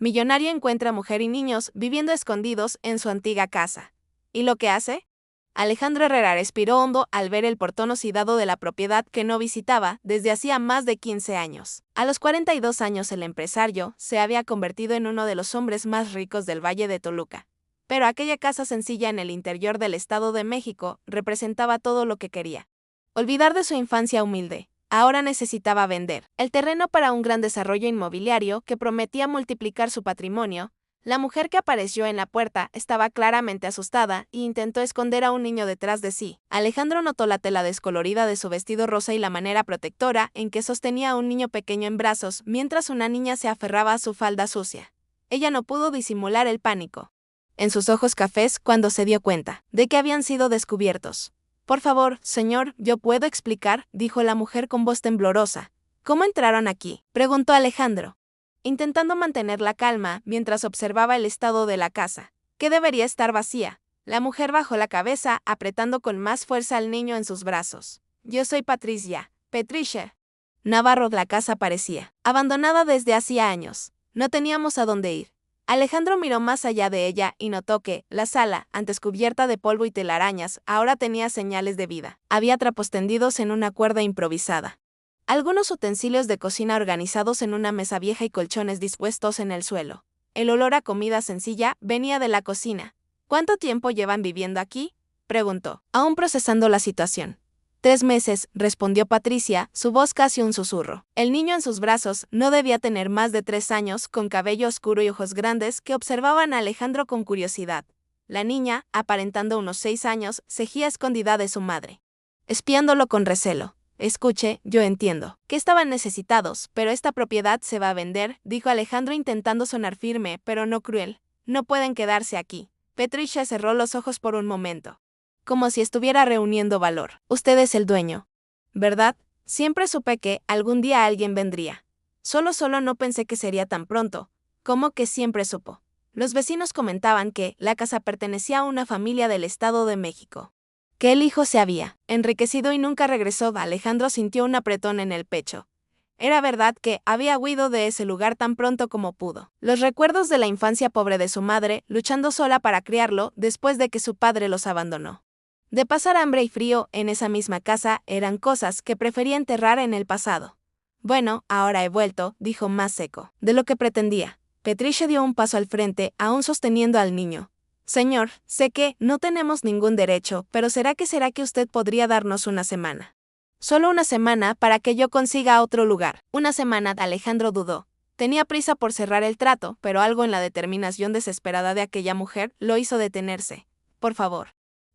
Millonario encuentra mujer y niños viviendo escondidos en su antigua casa. ¿Y lo que hace? Alejandro Herrera respiró hondo al ver el portón oxidado de la propiedad que no visitaba desde hacía más de 15 años. A los 42 años el empresario se había convertido en uno de los hombres más ricos del Valle de Toluca. Pero aquella casa sencilla en el interior del Estado de México representaba todo lo que quería. Olvidar de su infancia humilde. Ahora necesitaba vender el terreno para un gran desarrollo inmobiliario que prometía multiplicar su patrimonio. La mujer que apareció en la puerta estaba claramente asustada e intentó esconder a un niño detrás de sí. Alejandro notó la tela descolorida de su vestido rosa y la manera protectora en que sostenía a un niño pequeño en brazos mientras una niña se aferraba a su falda sucia. Ella no pudo disimular el pánico en sus ojos cafés cuando se dio cuenta de que habían sido descubiertos. «Por favor, señor, ¿yo puedo explicar?», dijo la mujer con voz temblorosa. «¿Cómo entraron aquí?», preguntó Alejandro, intentando mantener la calma mientras observaba el estado de la casa, que debería estar vacía. La mujer bajó la cabeza, apretando con más fuerza al niño en sus brazos. «Yo soy Patricia Navarro». La casa parecía abandonada desde hacía años. No teníamos a dónde ir. Alejandro miró más allá de ella y notó que la sala, antes cubierta de polvo y telarañas, ahora tenía señales de vida. Había trapos tendidos en una cuerda improvisada, algunos utensilios de cocina organizados en una mesa vieja y colchones dispuestos en el suelo. El olor a comida sencilla venía de la cocina. «¿Cuánto tiempo llevan viviendo aquí?», preguntó, aún procesando la situación. 3 meses, respondió Patricia, su voz casi un susurro. El niño en sus brazos no debía tener más de 3 años, con cabello oscuro y ojos grandes que observaban a Alejandro con curiosidad. La niña, aparentando unos 6 años, seguía escondida de su madre, espiándolo con recelo. «Escuche, yo entiendo que estaban necesitados, pero esta propiedad se va a vender», dijo Alejandro intentando sonar firme, pero no cruel. «No pueden quedarse aquí». Patricia cerró los ojos por un momento, como si estuviera reuniendo valor. «Usted es el dueño, ¿verdad? Siempre supe que algún día alguien vendría. Solo no pensé que sería tan pronto». «¿Cómo que siempre supo?». Los vecinos comentaban que la casa pertenecía a una familia del Estado de México, que el hijo se había enriquecido y nunca regresó. Alejandro sintió un apretón en el pecho. Era verdad que había huido de ese lugar tan pronto como pudo. Los recuerdos de la infancia pobre de su madre, luchando sola para criarlo después de que su padre los abandonó. De pasar hambre y frío en esa misma casa eran cosas que prefería enterrar en el pasado. «Bueno, ahora he vuelto», dijo más seco de lo que pretendía. Patricia dio un paso al frente, aún sosteniendo al niño. «Señor, sé que no tenemos ningún derecho, pero ¿será que usted podría darnos una semana? Solo una semana para que yo consiga otro lugar». «Una semana», Alejandro dudó. Tenía prisa por cerrar el trato, pero algo en la determinación desesperada de aquella mujer lo hizo detenerse. «Por favor.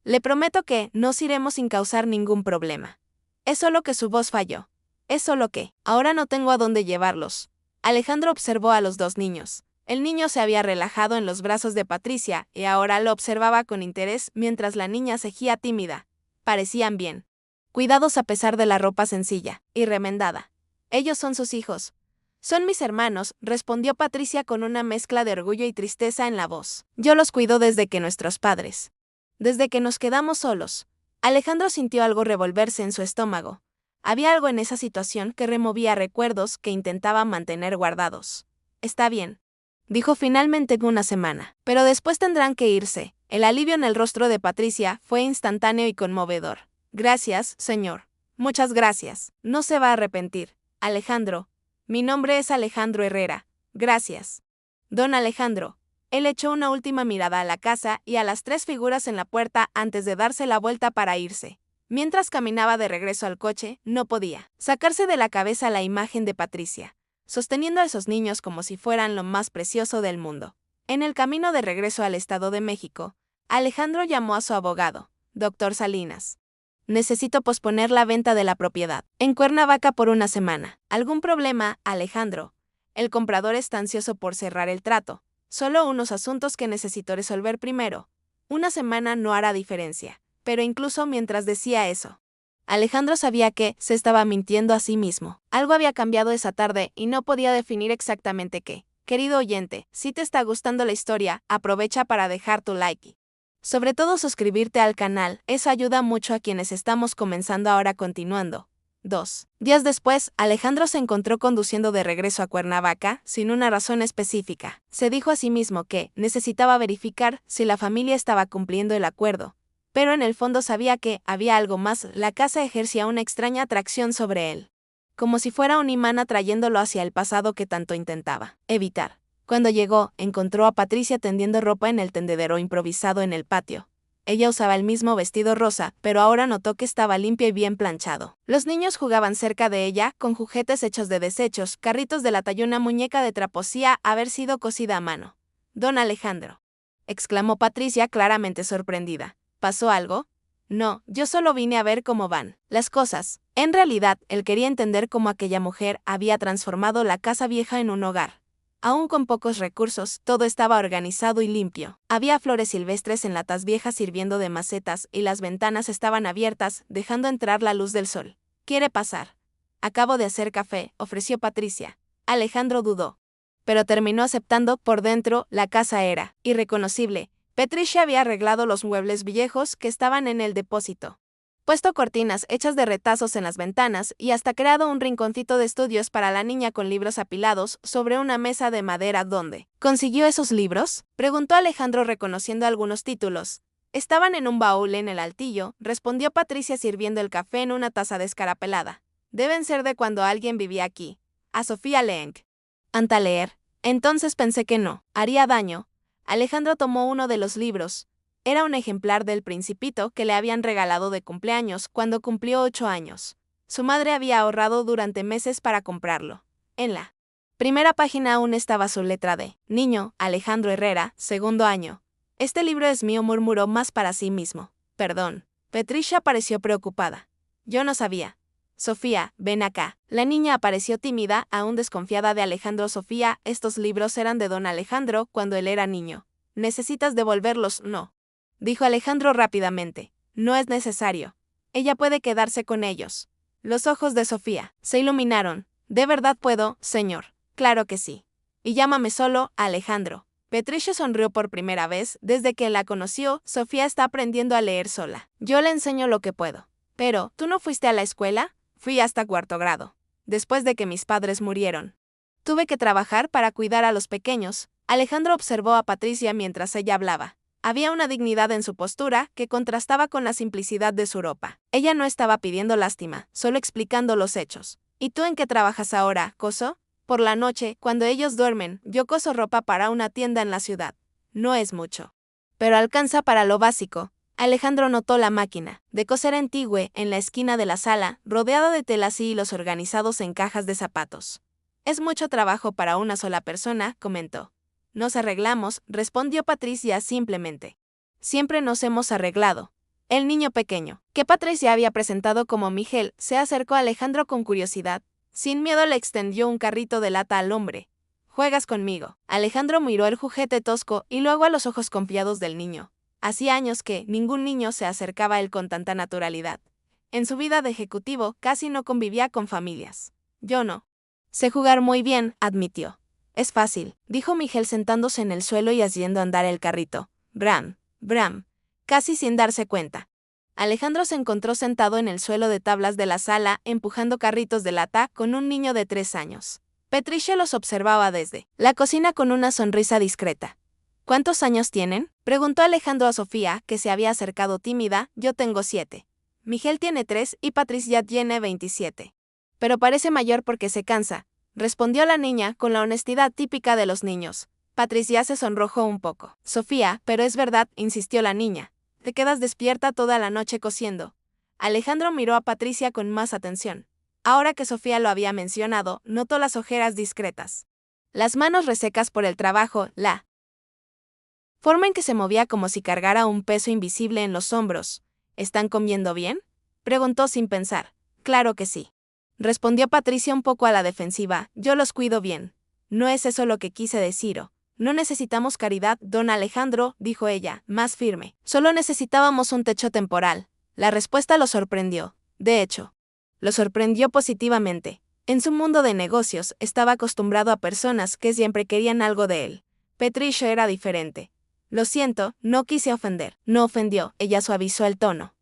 Le prometo que nos iremos sin causar ningún problema». Es solo que su voz falló. «Es solo que ahora no tengo a dónde llevarlos». Alejandro observó a los 2 niños. El niño se había relajado en los brazos de Patricia y ahora lo observaba con interés mientras la niña seguía tímida. Parecían bien cuidados a pesar de la ropa sencilla y remendada. «Ellos son sus hijos». «Son mis hermanos», respondió Patricia con una mezcla de orgullo y tristeza en la voz. «Yo los cuido desde que nos quedamos solos». Alejandro sintió algo revolverse en su estómago. Había algo en esa situación que removía recuerdos que intentaba mantener guardados. «Está bien», dijo finalmente, en una semana. «Pero después tendrán que irse». El alivio en el rostro de Patricia fue instantáneo y conmovedor. «Gracias, señor. Muchas gracias. No se va a arrepentir». «Alejandro. Mi nombre es Alejandro Herrera». «Gracias, don Alejandro». Él echó una última mirada a la casa y a las 3 figuras en la puerta antes de darse la vuelta para irse. Mientras caminaba de regreso al coche, no podía sacarse de la cabeza la imagen de Patricia, sosteniendo a esos niños como si fueran lo más precioso del mundo. En el camino de regreso al Estado de México, Alejandro llamó a su abogado, Dr. Salinas. «Necesito posponer la venta de la propiedad en Cuernavaca por una semana». «¿Algún problema, Alejandro? El comprador está ansioso por cerrar el trato. Solo unos asuntos que necesito resolver primero. Una semana no hará diferencia». Pero incluso mientras decía eso, Alejandro sabía que se estaba mintiendo a sí mismo. Algo había cambiado esa tarde y no podía definir exactamente qué. Querido oyente, si te está gustando la historia, aprovecha para dejar tu like y, sobre todo, suscribirte al canal. Eso ayuda mucho a quienes estamos comenzando ahora. Continuando. 2 días después, Alejandro se encontró conduciendo de regreso a Cuernavaca, sin una razón específica. Se dijo a sí mismo que necesitaba verificar si la familia estaba cumpliendo el acuerdo, pero en el fondo sabía que había algo más. La casa ejercía una extraña atracción sobre él, como si fuera un imán atrayéndolo hacia el pasado que tanto intentaba evitar. Cuando llegó, encontró a Patricia tendiendo ropa en el tendedero improvisado en el patio. Ella usaba el mismo vestido rosa, pero ahora notó que estaba limpio y bien planchado. Los niños jugaban cerca de ella, con juguetes hechos de desechos, carritos de lata y una muñeca de traposía haber sido cosida a mano. «Don Alejandro», exclamó Patricia claramente sorprendida. ¿Pasó algo? No, yo solo vine a ver cómo van las cosas. En realidad, él quería entender cómo aquella mujer había transformado la casa vieja en un hogar. Aún con pocos recursos, todo estaba organizado y limpio. Había flores silvestres en latas viejas sirviendo de macetas y las ventanas estaban abiertas, dejando entrar la luz del sol. ¿Quiere pasar? Acabo de hacer café, ofreció Patricia. Alejandro dudó, pero terminó aceptando. Por dentro, la casa era irreconocible. Patricia había arreglado los muebles viejos que estaban en el depósito, puesto cortinas hechas de retazos en las ventanas y hasta creado un rinconcito de estudios para la niña con libros apilados sobre una mesa de madera. ¿Dónde consiguió esos libros?, preguntó Alejandro reconociendo algunos títulos. Estaban en un baúl en el altillo, respondió Patricia sirviendo el café en una taza descarapelada. Deben ser de cuando alguien vivía aquí. A Sofía Lenk. ¿Anta leer? Entonces pensé que no haría daño. Alejandro tomó uno de los libros. Era un ejemplar del Principito que le habían regalado de cumpleaños cuando cumplió 8 años. Su madre había ahorrado durante meses para comprarlo. En la primera página aún estaba su letra D. Niño, Alejandro Herrera, 2º año. Este libro es mío, murmuró más para sí mismo. Perdón. Patricia pareció preocupada. Yo no sabía. Sofía, ven acá. La niña apareció tímida, aún desconfiada de Alejandro. Sofía, estos libros eran de don Alejandro cuando él era niño. ¿Necesitas devolverlos? No, dijo Alejandro rápidamente. No es necesario. Ella puede quedarse con ellos. Los ojos de Sofía se iluminaron. ¿De verdad puedo, señor? Claro que sí. Y llámame solo Alejandro. Patricia sonrió por primera vez desde que la conoció. Sofía está aprendiendo a leer sola. Yo le enseño lo que puedo. Pero, ¿tú no fuiste a la escuela? Fui hasta 4º grado. Después de que mis padres murieron, tuve que trabajar para cuidar a los pequeños. Alejandro observó a Patricia mientras ella hablaba. Había una dignidad en su postura que contrastaba con la simplicidad de su ropa. Ella no estaba pidiendo lástima, solo explicando los hechos. ¿Y tú en qué trabajas ahora, coso? Por la noche, cuando ellos duermen, yo coso ropa para una tienda en la ciudad. No es mucho, pero alcanza para lo básico. Alejandro notó la máquina de coser antigua en la esquina de la sala, rodeada de telas y hilos organizados en cajas de zapatos. Es mucho trabajo para una sola persona, comentó. Nos arreglamos, respondió Patricia simplemente. Siempre nos hemos arreglado. El niño pequeño, que Patricia había presentado como Miguel, se acercó a Alejandro con curiosidad. Sin miedo le extendió un carrito de lata al hombre. ¿Juegas conmigo? Alejandro miró el juguete tosco y luego a los ojos confiados del niño. Hacía años que ningún niño se acercaba a él con tanta naturalidad. En su vida de ejecutivo casi no convivía con familias. Yo no sé jugar muy bien, admitió. Es fácil, dijo Miguel sentándose en el suelo y haciendo andar el carrito. Bram, Bram, casi sin darse cuenta. Alejandro se encontró sentado en el suelo de tablas de la sala, empujando carritos de lata con un niño de 3 años. Patricia los observaba desde la cocina con una sonrisa discreta. ¿Cuántos años tienen?, preguntó Alejandro a Sofía, que se había acercado tímida. Yo tengo 7. Miguel tiene 3 y Patricia tiene 27. Pero parece mayor porque se cansa, respondió la niña con la honestidad típica de los niños. Patricia se sonrojó un poco. Sofía, pero es verdad, insistió la niña. Te quedas despierta toda la noche cosiendo. Alejandro miró a Patricia con más atención. Ahora que Sofía lo había mencionado, notó las ojeras discretas, las manos resecas por el trabajo, la forma en que se movía como si cargara un peso invisible en los hombros. ¿Están comiendo bien?, preguntó sin pensar. Claro que sí, respondió Patricia un poco a la defensiva. Yo los cuido bien. No es eso lo que quise decir. No necesitamos caridad, don Alejandro, dijo ella, más firme. Solo necesitábamos un techo temporal. La respuesta lo sorprendió. De hecho, lo sorprendió positivamente. En su mundo de negocios, estaba acostumbrado a personas que siempre querían algo de él. Patricia era diferente. Lo siento, no quise ofender. No ofendió, ella suavizó el tono.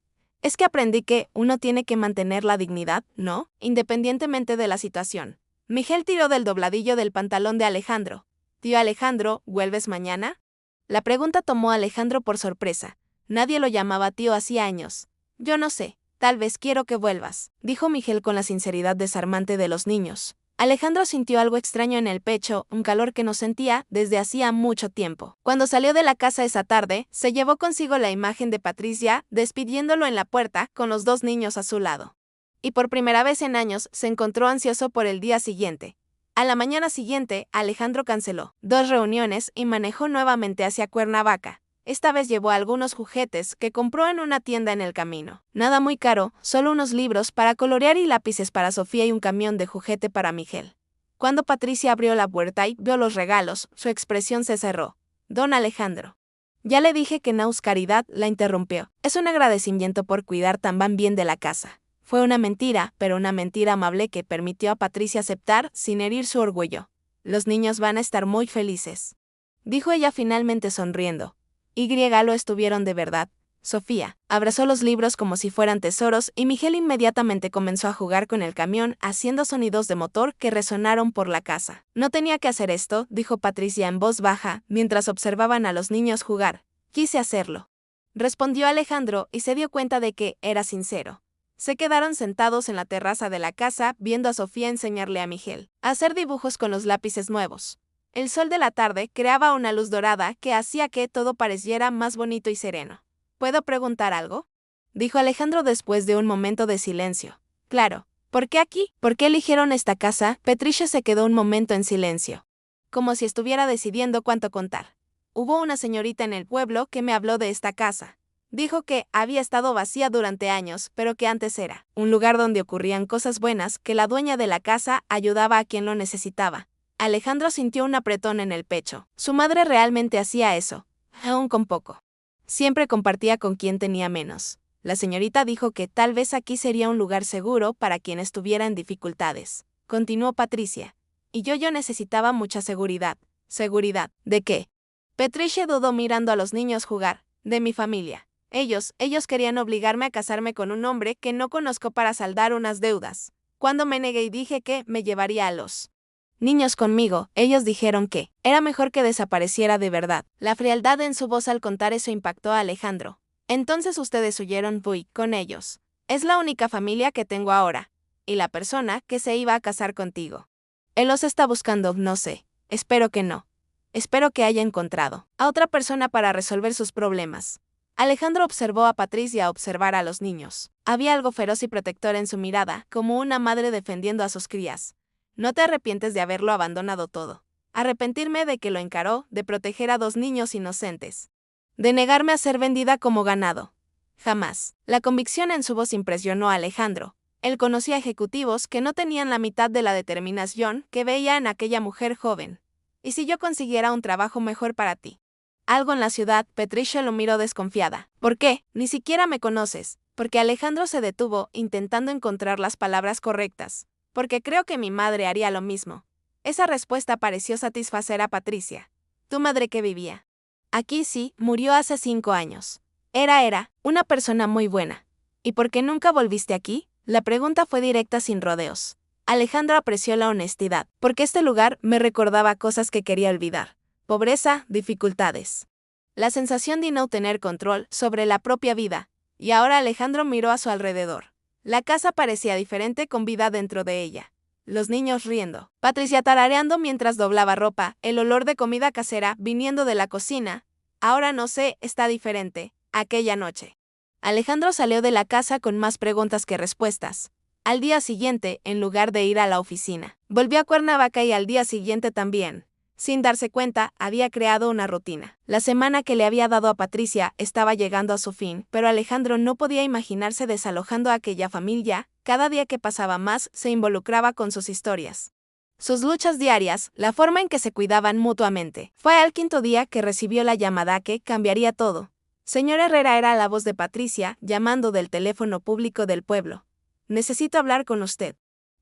Es que aprendí que uno tiene que mantener la dignidad, ¿no? Independientemente de la situación. Miguel tiró del dobladillo del pantalón de Alejandro. Tío Alejandro, ¿vuelves mañana? La pregunta tomó a Alejandro por sorpresa. Nadie lo llamaba tío hacía años. Yo no sé, tal vez quiero que vuelvas, dijo Miguel con la sinceridad desarmante de los niños. Alejandro sintió algo extraño en el pecho, un calor que no sentía desde hacía mucho tiempo. Cuando salió de la casa esa tarde, se llevó consigo la imagen de Patricia, despidiéndolo en la puerta, con los dos niños a su lado. Y por primera vez en años se encontró ansioso por el día siguiente. A la mañana siguiente, Alejandro canceló 2 reuniones y manejó nuevamente hacia Cuernavaca. Esta vez llevó algunos juguetes que compró en una tienda en el camino. Nada muy caro, solo unos libros para colorear y lápices para Sofía y un camión de juguete para Miguel. Cuando Patricia abrió la puerta y vio los regalos, su expresión se cerró. Don Alejandro. Ya le dije que Naus Caridad, la interrumpió. Es un agradecimiento por cuidar tan bien de la casa. Fue una mentira, pero una mentira amable que permitió a Patricia aceptar sin herir su orgullo. Los niños van a estar muy felices, dijo ella finalmente sonriendo. Lo estuvieron de verdad. Sofía abrazó los libros como si fueran tesoros y Miguel inmediatamente comenzó a jugar con el camión, haciendo sonidos de motor que resonaron por la casa. No tenía que hacer esto, dijo Patricia en voz baja, mientras observaban a los niños jugar. Quise hacerlo, respondió Alejandro y se dio cuenta de que era sincero. Se quedaron sentados en la terraza de la casa, viendo a Sofía enseñarle a Miguel a hacer dibujos con los lápices nuevos. El sol de la tarde creaba una luz dorada que hacía que todo pareciera más bonito y sereno. ¿Puedo preguntar algo?, dijo Alejandro después de un momento de silencio. Claro. ¿Por qué aquí? ¿Por qué eligieron esta casa? Patricia se quedó un momento en silencio, como si estuviera decidiendo cuánto contar. Hubo una señorita en el pueblo que me habló de esta casa. Dijo que había estado vacía durante años, pero que antes era un lugar donde ocurrían cosas buenas, que la dueña de la casa ayudaba a quien lo necesitaba. Alejandro sintió un apretón en el pecho. Su madre realmente hacía eso, aún con poco. Siempre compartía con quien tenía menos. La señorita dijo que tal vez aquí sería un lugar seguro para quien estuviera en dificultades. Continuó Patricia. Y yo necesitaba mucha seguridad. ¿Seguridad? ¿De qué? Patricia dudó mirando a los niños jugar. De mi familia. Ellos querían obligarme a casarme con un hombre que no conozco para saldar unas deudas. Cuando me negué y dije que me llevaría a los niños conmigo, ellos dijeron que era mejor que desapareciera de verdad. La frialdad en su voz al contar eso impactó a Alejandro. Entonces ustedes huyeron, voy con ellos. Es la única familia que tengo ahora. Y la persona que se iba a casar contigo. Él los está buscando, no sé. Espero que no. Espero que haya encontrado a otra persona para resolver sus problemas. Alejandro observó a Patricia observar a los niños. Había algo feroz y protector en su mirada, como una madre defendiendo a sus crías. No te arrepientes de haberlo abandonado todo. Arrepentirme de que lo encaró, de proteger a 2 niños inocentes. De negarme a ser vendida como ganado. Jamás. La convicción en su voz impresionó a Alejandro. Él conocía ejecutivos que no tenían la mitad de la determinación que veía en aquella mujer joven. ¿Y si yo consiguiera un trabajo mejor para ti? Algo en la ciudad, Patricia lo miró desconfiada. ¿Por qué? Ni siquiera me conoces. Porque Alejandro se detuvo, intentando encontrar las palabras correctas. Porque creo que mi madre haría lo mismo. Esa respuesta pareció satisfacer a Patricia. ¿Tu madre qué vivía? Aquí sí, murió hace 5 años. Era una persona muy buena. ¿Y por qué nunca volviste aquí? La pregunta fue directa sin rodeos. Alejandro apreció la honestidad, porque este lugar me recordaba cosas que quería olvidar. Pobreza, dificultades. La sensación de no tener control sobre la propia vida. Y ahora Alejandro miró a su alrededor. La casa parecía diferente con vida dentro de ella. Los niños riendo. Patricia tarareando mientras doblaba ropa, el olor de comida casera viniendo de la cocina. Ahora no sé, está diferente. Aquella noche. Alejandro salió de la casa con más preguntas que respuestas. Al día siguiente, en lugar de ir a la oficina, volvió a Cuernavaca y al día siguiente también. Sin darse cuenta, había creado una rutina. La semana que le había dado a Patricia estaba llegando a su fin, pero Alejandro no podía imaginarse desalojando a aquella familia. Cada día que pasaba más se involucraba con sus historias. Sus luchas diarias, la forma en que se cuidaban mutuamente. Fue al 5.º día que recibió la llamada que cambiaría todo. Señor Herrera, era la voz de Patricia, llamando del teléfono público del pueblo. Necesito hablar con usted.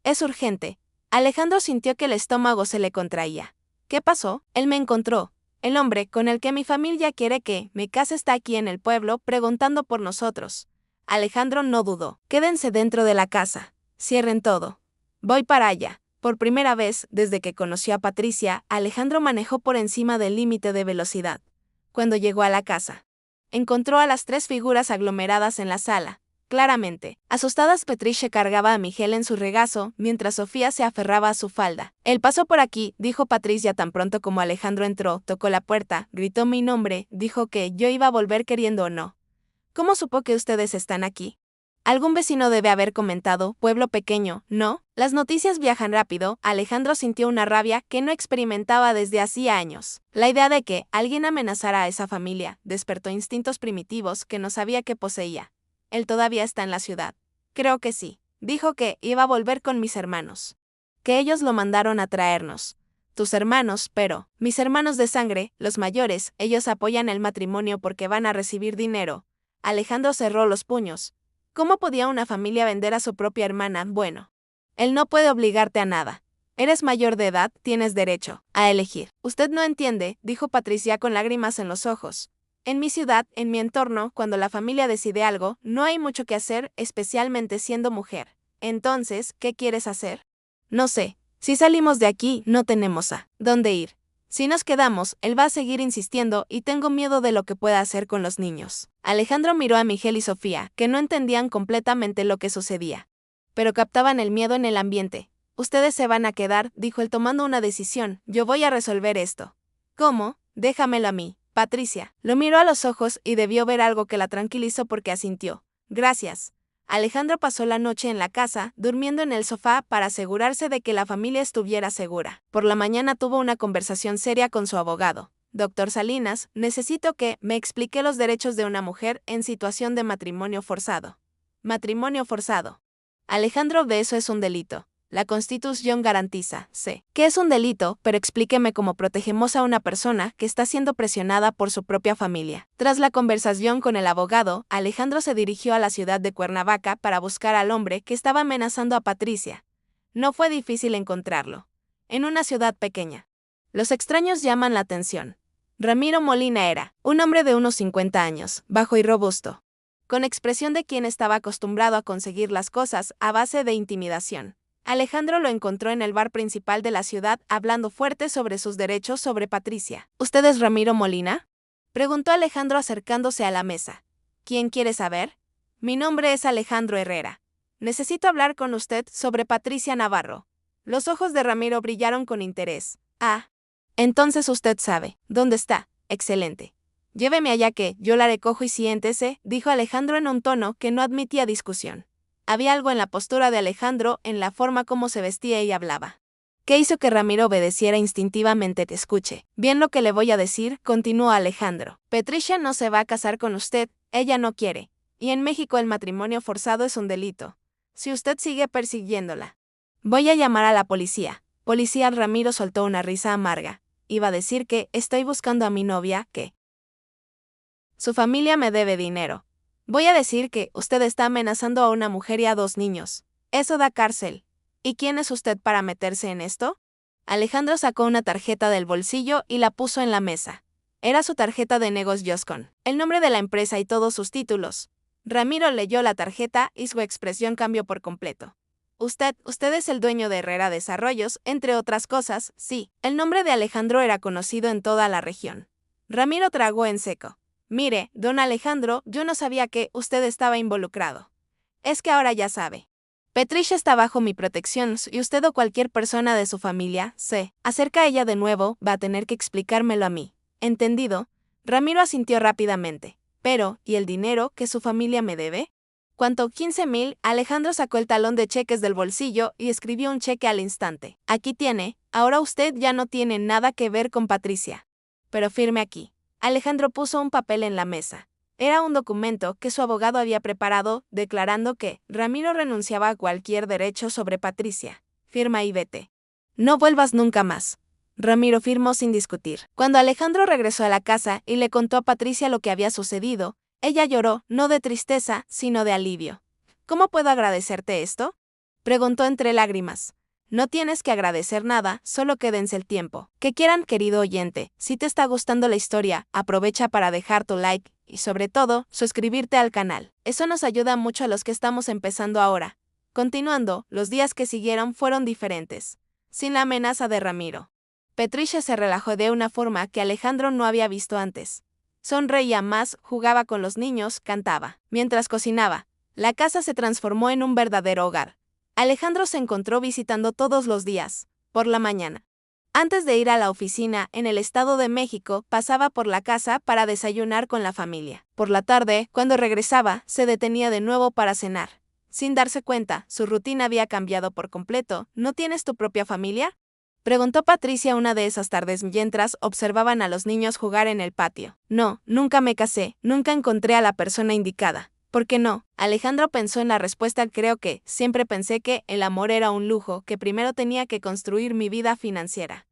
Es urgente. Alejandro sintió que el estómago se le contraía. ¿Qué pasó? Él me encontró. El hombre con el que mi familia quiere que me case está aquí en el pueblo preguntando por nosotros. Alejandro no dudó. Quédense dentro de la casa. Cierren todo. Voy para allá. Por primera vez, desde que conoció a Patricia, Alejandro manejó por encima del límite de velocidad. Cuando llegó a la casa, encontró a las 3 figuras aglomeradas en la sala. Claramente, asustadas, Patricia cargaba a Miguel en su regazo, mientras Sofía se aferraba a su falda. Él pasó por aquí, dijo Patricia tan pronto como Alejandro entró, tocó la puerta, gritó mi nombre, dijo que yo iba a volver queriendo o no. ¿Cómo supo que ustedes están aquí? Algún vecino debe haber comentado, pueblo pequeño, ¿no? Las noticias viajan rápido. Alejandro sintió una rabia que no experimentaba desde hacía años. La idea de que alguien amenazara a esa familia despertó instintos primitivos que no sabía que poseía. Él todavía está en la ciudad. Creo que sí. Dijo que iba a volver con mis hermanos. Que ellos lo mandaron a traernos. Tus hermanos, pero, mis hermanos de sangre, los mayores, ellos apoyan el matrimonio porque van a recibir dinero. Alejandro cerró los puños. ¿Cómo podía una familia vender a su propia hermana? Bueno, él no puede obligarte a nada. Eres mayor de edad, tienes derecho a elegir. Usted no entiende, dijo Patricia con lágrimas en los ojos. En mi ciudad, en mi entorno, cuando la familia decide algo, no hay mucho que hacer, especialmente siendo mujer. Entonces, ¿qué quieres hacer? No sé. Si salimos de aquí, no tenemos a dónde ir. Si nos quedamos, él va a seguir insistiendo y tengo miedo de lo que pueda hacer con los niños. Alejandro miró a Miguel y Sofía, que no entendían completamente lo que sucedía, pero captaban el miedo en el ambiente. Ustedes se van a quedar, dijo él tomando una decisión. Yo voy a resolver esto. ¿Cómo? Déjamelo a mí. Patricia lo miró a los ojos y debió ver algo que la tranquilizó porque asintió. Gracias. Alejandro pasó la noche en la casa, durmiendo en el sofá para asegurarse de que la familia estuviera segura. Por la mañana tuvo una conversación seria con su abogado. Doctor Salinas, necesito que me explique los derechos de una mujer en situación de matrimonio forzado. Matrimonio forzado. Alejandro, de eso es un delito. La Constitución garantiza, sé, que es un delito, pero explíqueme cómo protegemos a una persona que está siendo presionada por su propia familia. Tras la conversación con el abogado, Alejandro se dirigió a la ciudad de Cuernavaca para buscar al hombre que estaba amenazando a Patricia. No fue difícil encontrarlo. En una ciudad pequeña. Los extraños llaman la atención. Ramiro Molina era un hombre de unos 50 años, bajo y robusto, con expresión de quien estaba acostumbrado a conseguir las cosas a base de intimidación. Alejandro lo encontró en el bar principal de la ciudad hablando fuerte sobre sus derechos sobre Patricia. ¿Usted es Ramiro Molina? Preguntó Alejandro acercándose a la mesa. ¿Quién quiere saber? Mi nombre es Alejandro Herrera. Necesito hablar con usted sobre Patricia Navarro. Los ojos de Ramiro brillaron con interés. Ah, entonces usted sabe dónde está. Excelente. Lléveme allá que yo la recojo y siéntese, dijo Alejandro en un tono que no admitía discusión. Había algo en la postura de Alejandro, en la forma como se vestía y hablaba, que hizo que Ramiro obedeciera instintivamente. Te escuche. Bien lo que le voy a decir, continuó Alejandro. Patricia no se va a casar con usted, ella no quiere. Y en México el matrimonio forzado es un delito. Si usted sigue persiguiéndola, voy a llamar a la policía. Policía, Ramiro soltó una risa amarga. Iba a decir que estoy buscando a mi novia, que su familia me debe dinero. Voy a decir que usted está amenazando a una mujer y a 2 niños. Eso da cárcel. ¿Y quién es usted para meterse en esto? Alejandro sacó una tarjeta del bolsillo y la puso en la mesa. Era su tarjeta de negocios con el nombre de la empresa y todos sus títulos. Ramiro leyó la tarjeta y su expresión cambió por completo. Usted es el dueño de Herrera Desarrollos, entre otras cosas, sí. El nombre de Alejandro era conocido en toda la región. Ramiro tragó en seco. Mire, don Alejandro, yo no sabía que usted estaba involucrado. Es que ahora ya sabe. Patricia está bajo mi protección y usted o cualquier persona de su familia, se acerca a ella de nuevo, va a tener que explicármelo a mí. ¿Entendido? Ramiro asintió rápidamente. Pero, ¿y el dinero que su familia me debe? ¿Cuánto? 15,000. Alejandro sacó el talón de cheques del bolsillo y escribió un cheque al instante. Aquí tiene, ahora usted ya no tiene nada que ver con Patricia. Pero firme aquí. Alejandro puso un papel en la mesa. Era un documento que su abogado había preparado, declarando que Ramiro renunciaba a cualquier derecho sobre Patricia. Firma y vete. No vuelvas nunca más. Ramiro firmó sin discutir. Cuando Alejandro regresó a la casa y le contó a Patricia lo que había sucedido, ella lloró, no de tristeza, sino de alivio. ¿Cómo puedo agradecerte esto? Preguntó entre lágrimas. No tienes que agradecer nada, solo quédense el tiempo que quieran, querido oyente. Si te está gustando la historia, aprovecha para dejar tu like Y sobre todo, suscribirte al canal. Eso nos ayuda mucho a los que estamos empezando ahora. Continuando, los días que siguieron fueron diferentes. Sin la amenaza de Ramiro. Patricia se relajó de una forma que Alejandro no había visto antes. Sonreía más, jugaba con los niños, cantaba. Mientras cocinaba, la casa se transformó en un verdadero hogar. Alejandro se encontró visitando todos los días, por la mañana. Antes de ir a la oficina en el Estado de México, pasaba por la casa para desayunar con la familia. Por la tarde, cuando regresaba, se detenía de nuevo para cenar. Sin darse cuenta, su rutina había cambiado por completo. ¿No tienes tu propia familia?, preguntó Patricia una de esas tardes mientras observaban a los niños jugar en el patio. No, nunca me casé, nunca encontré a la persona indicada. ¿Por qué no? Alejandro pensó en la respuesta. Creo que siempre pensé que el amor era un lujo, que primero tenía que construir mi vida financiera.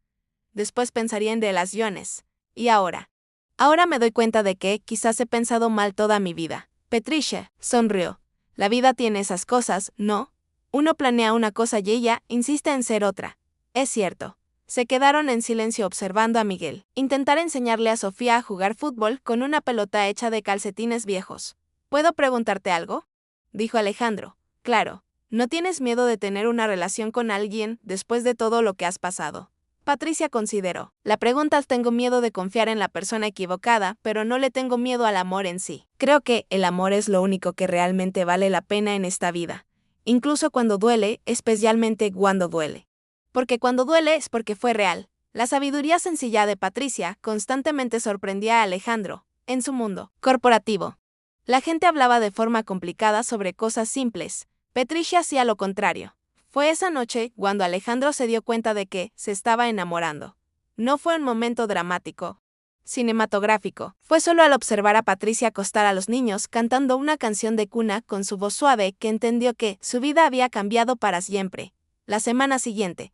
Después pensaría en relaciones. ¿Y ahora? Ahora me doy cuenta de que quizás he pensado mal toda mi vida. Patricia sonrió. La vida tiene esas cosas, ¿no? Uno planea una cosa y ella insiste en ser otra. Es cierto. Se quedaron en silencio observando a Miguel intentar enseñarle a Sofía a jugar fútbol con una pelota hecha de calcetines viejos. ¿Puedo preguntarte algo?, dijo Alejandro. Claro. ¿No tienes miedo de tener una relación con alguien después de todo lo que has pasado? Patricia consideró. La pregunta: tengo miedo de confiar en la persona equivocada, pero no le tengo miedo al amor en sí. Creo que el amor es lo único que realmente vale la pena en esta vida. Incluso cuando duele, especialmente cuando duele. Porque cuando duele es porque fue real. La sabiduría sencilla de Patricia constantemente sorprendía a Alejandro. En su mundo corporativo, la gente hablaba de forma complicada sobre cosas simples. Patricia hacía lo contrario. Fue esa noche cuando Alejandro se dio cuenta de que se estaba enamorando. No fue un momento dramático, cinematográfico. Fue solo al observar a Patricia acostar a los niños cantando una canción de cuna con su voz suave que entendió que su vida había cambiado para siempre. La semana siguiente,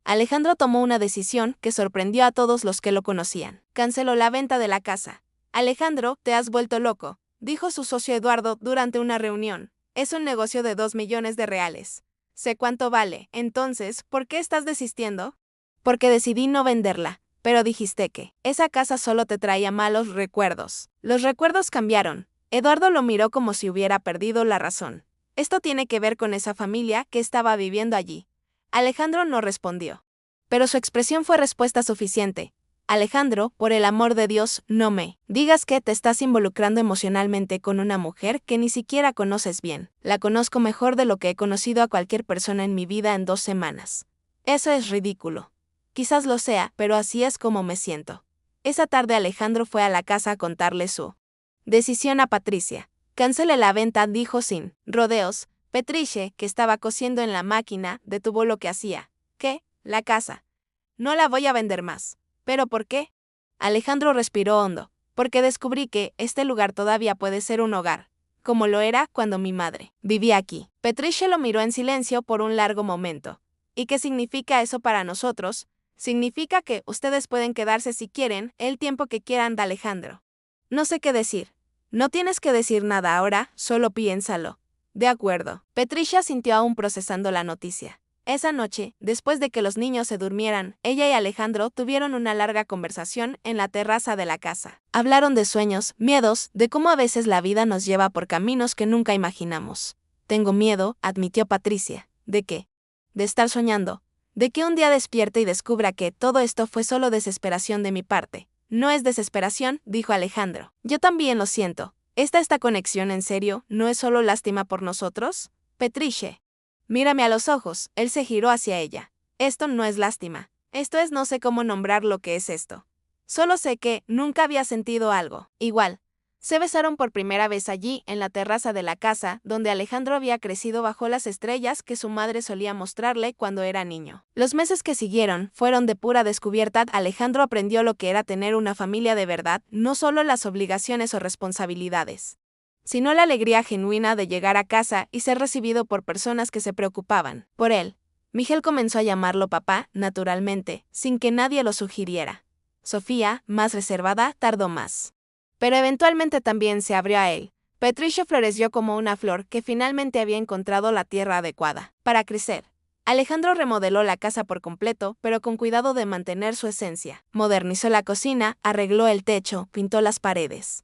Alejandro tomó una decisión que sorprendió a todos los que lo conocían. Canceló la venta de la casa. Alejandro, te has vuelto loco, dijo su socio Eduardo durante una reunión. Es un negocio de 2 millones de reales. Sé cuánto vale. Entonces, ¿por qué estás desistiendo? Porque decidí no venderla, pero dijiste que esa casa solo te traía malos recuerdos. Los recuerdos cambiaron. Eduardo lo miró como si hubiera perdido la razón. Esto tiene que ver con esa familia que estaba viviendo allí. Alejandro no respondió. Pero su expresión fue respuesta suficiente. Alejandro, por el amor de Dios, no me digas que te estás involucrando emocionalmente con una mujer que ni siquiera conoces bien. La conozco mejor de lo que he conocido a cualquier persona en mi vida en 2 semanas. Eso es ridículo. Quizás lo sea, pero así es como me siento. Esa tarde Alejandro fue a la casa a contarle su decisión a Patricia. Cancele la venta, dijo sin rodeos. Patricia, que estaba cosiendo en la máquina, detuvo lo que hacía. ¿Qué? La casa. No la voy a vender más. ¿Pero por qué? Alejandro respiró hondo. Porque descubrí que este lugar todavía puede ser un hogar, como lo era cuando mi madre vivía aquí. Patricia lo miró en silencio por un largo momento. ¿Y qué significa eso para nosotros? Significa que ustedes pueden quedarse si quieren, el tiempo que quieran, de Alejandro. No sé qué decir. No tienes que decir nada ahora, solo piénsalo. De acuerdo. Patricia sintió aún procesando la noticia. Esa noche, después de que los niños se durmieran, ella y Alejandro tuvieron una larga conversación en la terraza de la casa. Hablaron de sueños, miedos, de cómo a veces la vida nos lleva por caminos que nunca imaginamos. Tengo miedo, admitió Patricia. ¿De qué? De estar soñando. De que un día despierte y descubra que todo esto fue solo desesperación de mi parte. No es desesperación, dijo Alejandro. Yo también lo siento. ¿Esta conexión en serio no es solo lástima por nosotros? Patricia, mírame a los ojos. Él se giró hacia ella. Esto no es lástima. Esto es, no sé cómo nombrar lo que es esto. Solo sé que nunca había sentido algo igual. Se besaron por primera vez allí, en la terraza de la casa, donde Alejandro había crecido bajo las estrellas que su madre solía mostrarle cuando era niño. Los meses que siguieron fueron de pura descubierta. Alejandro aprendió lo que era tener una familia de verdad, no solo las obligaciones o responsabilidades, sino la alegría genuina de llegar a casa y ser recibido por personas que se preocupaban por él. Miguel comenzó a llamarlo papá, naturalmente, sin que nadie lo sugiriera. Sofía, más reservada, tardó más. Pero eventualmente también se abrió a él. Patricia floreció como una flor que finalmente había encontrado la tierra adecuada para crecer. Alejandro remodeló la casa por completo, pero con cuidado de mantener su esencia. Modernizó la cocina, arregló el techo, pintó las paredes.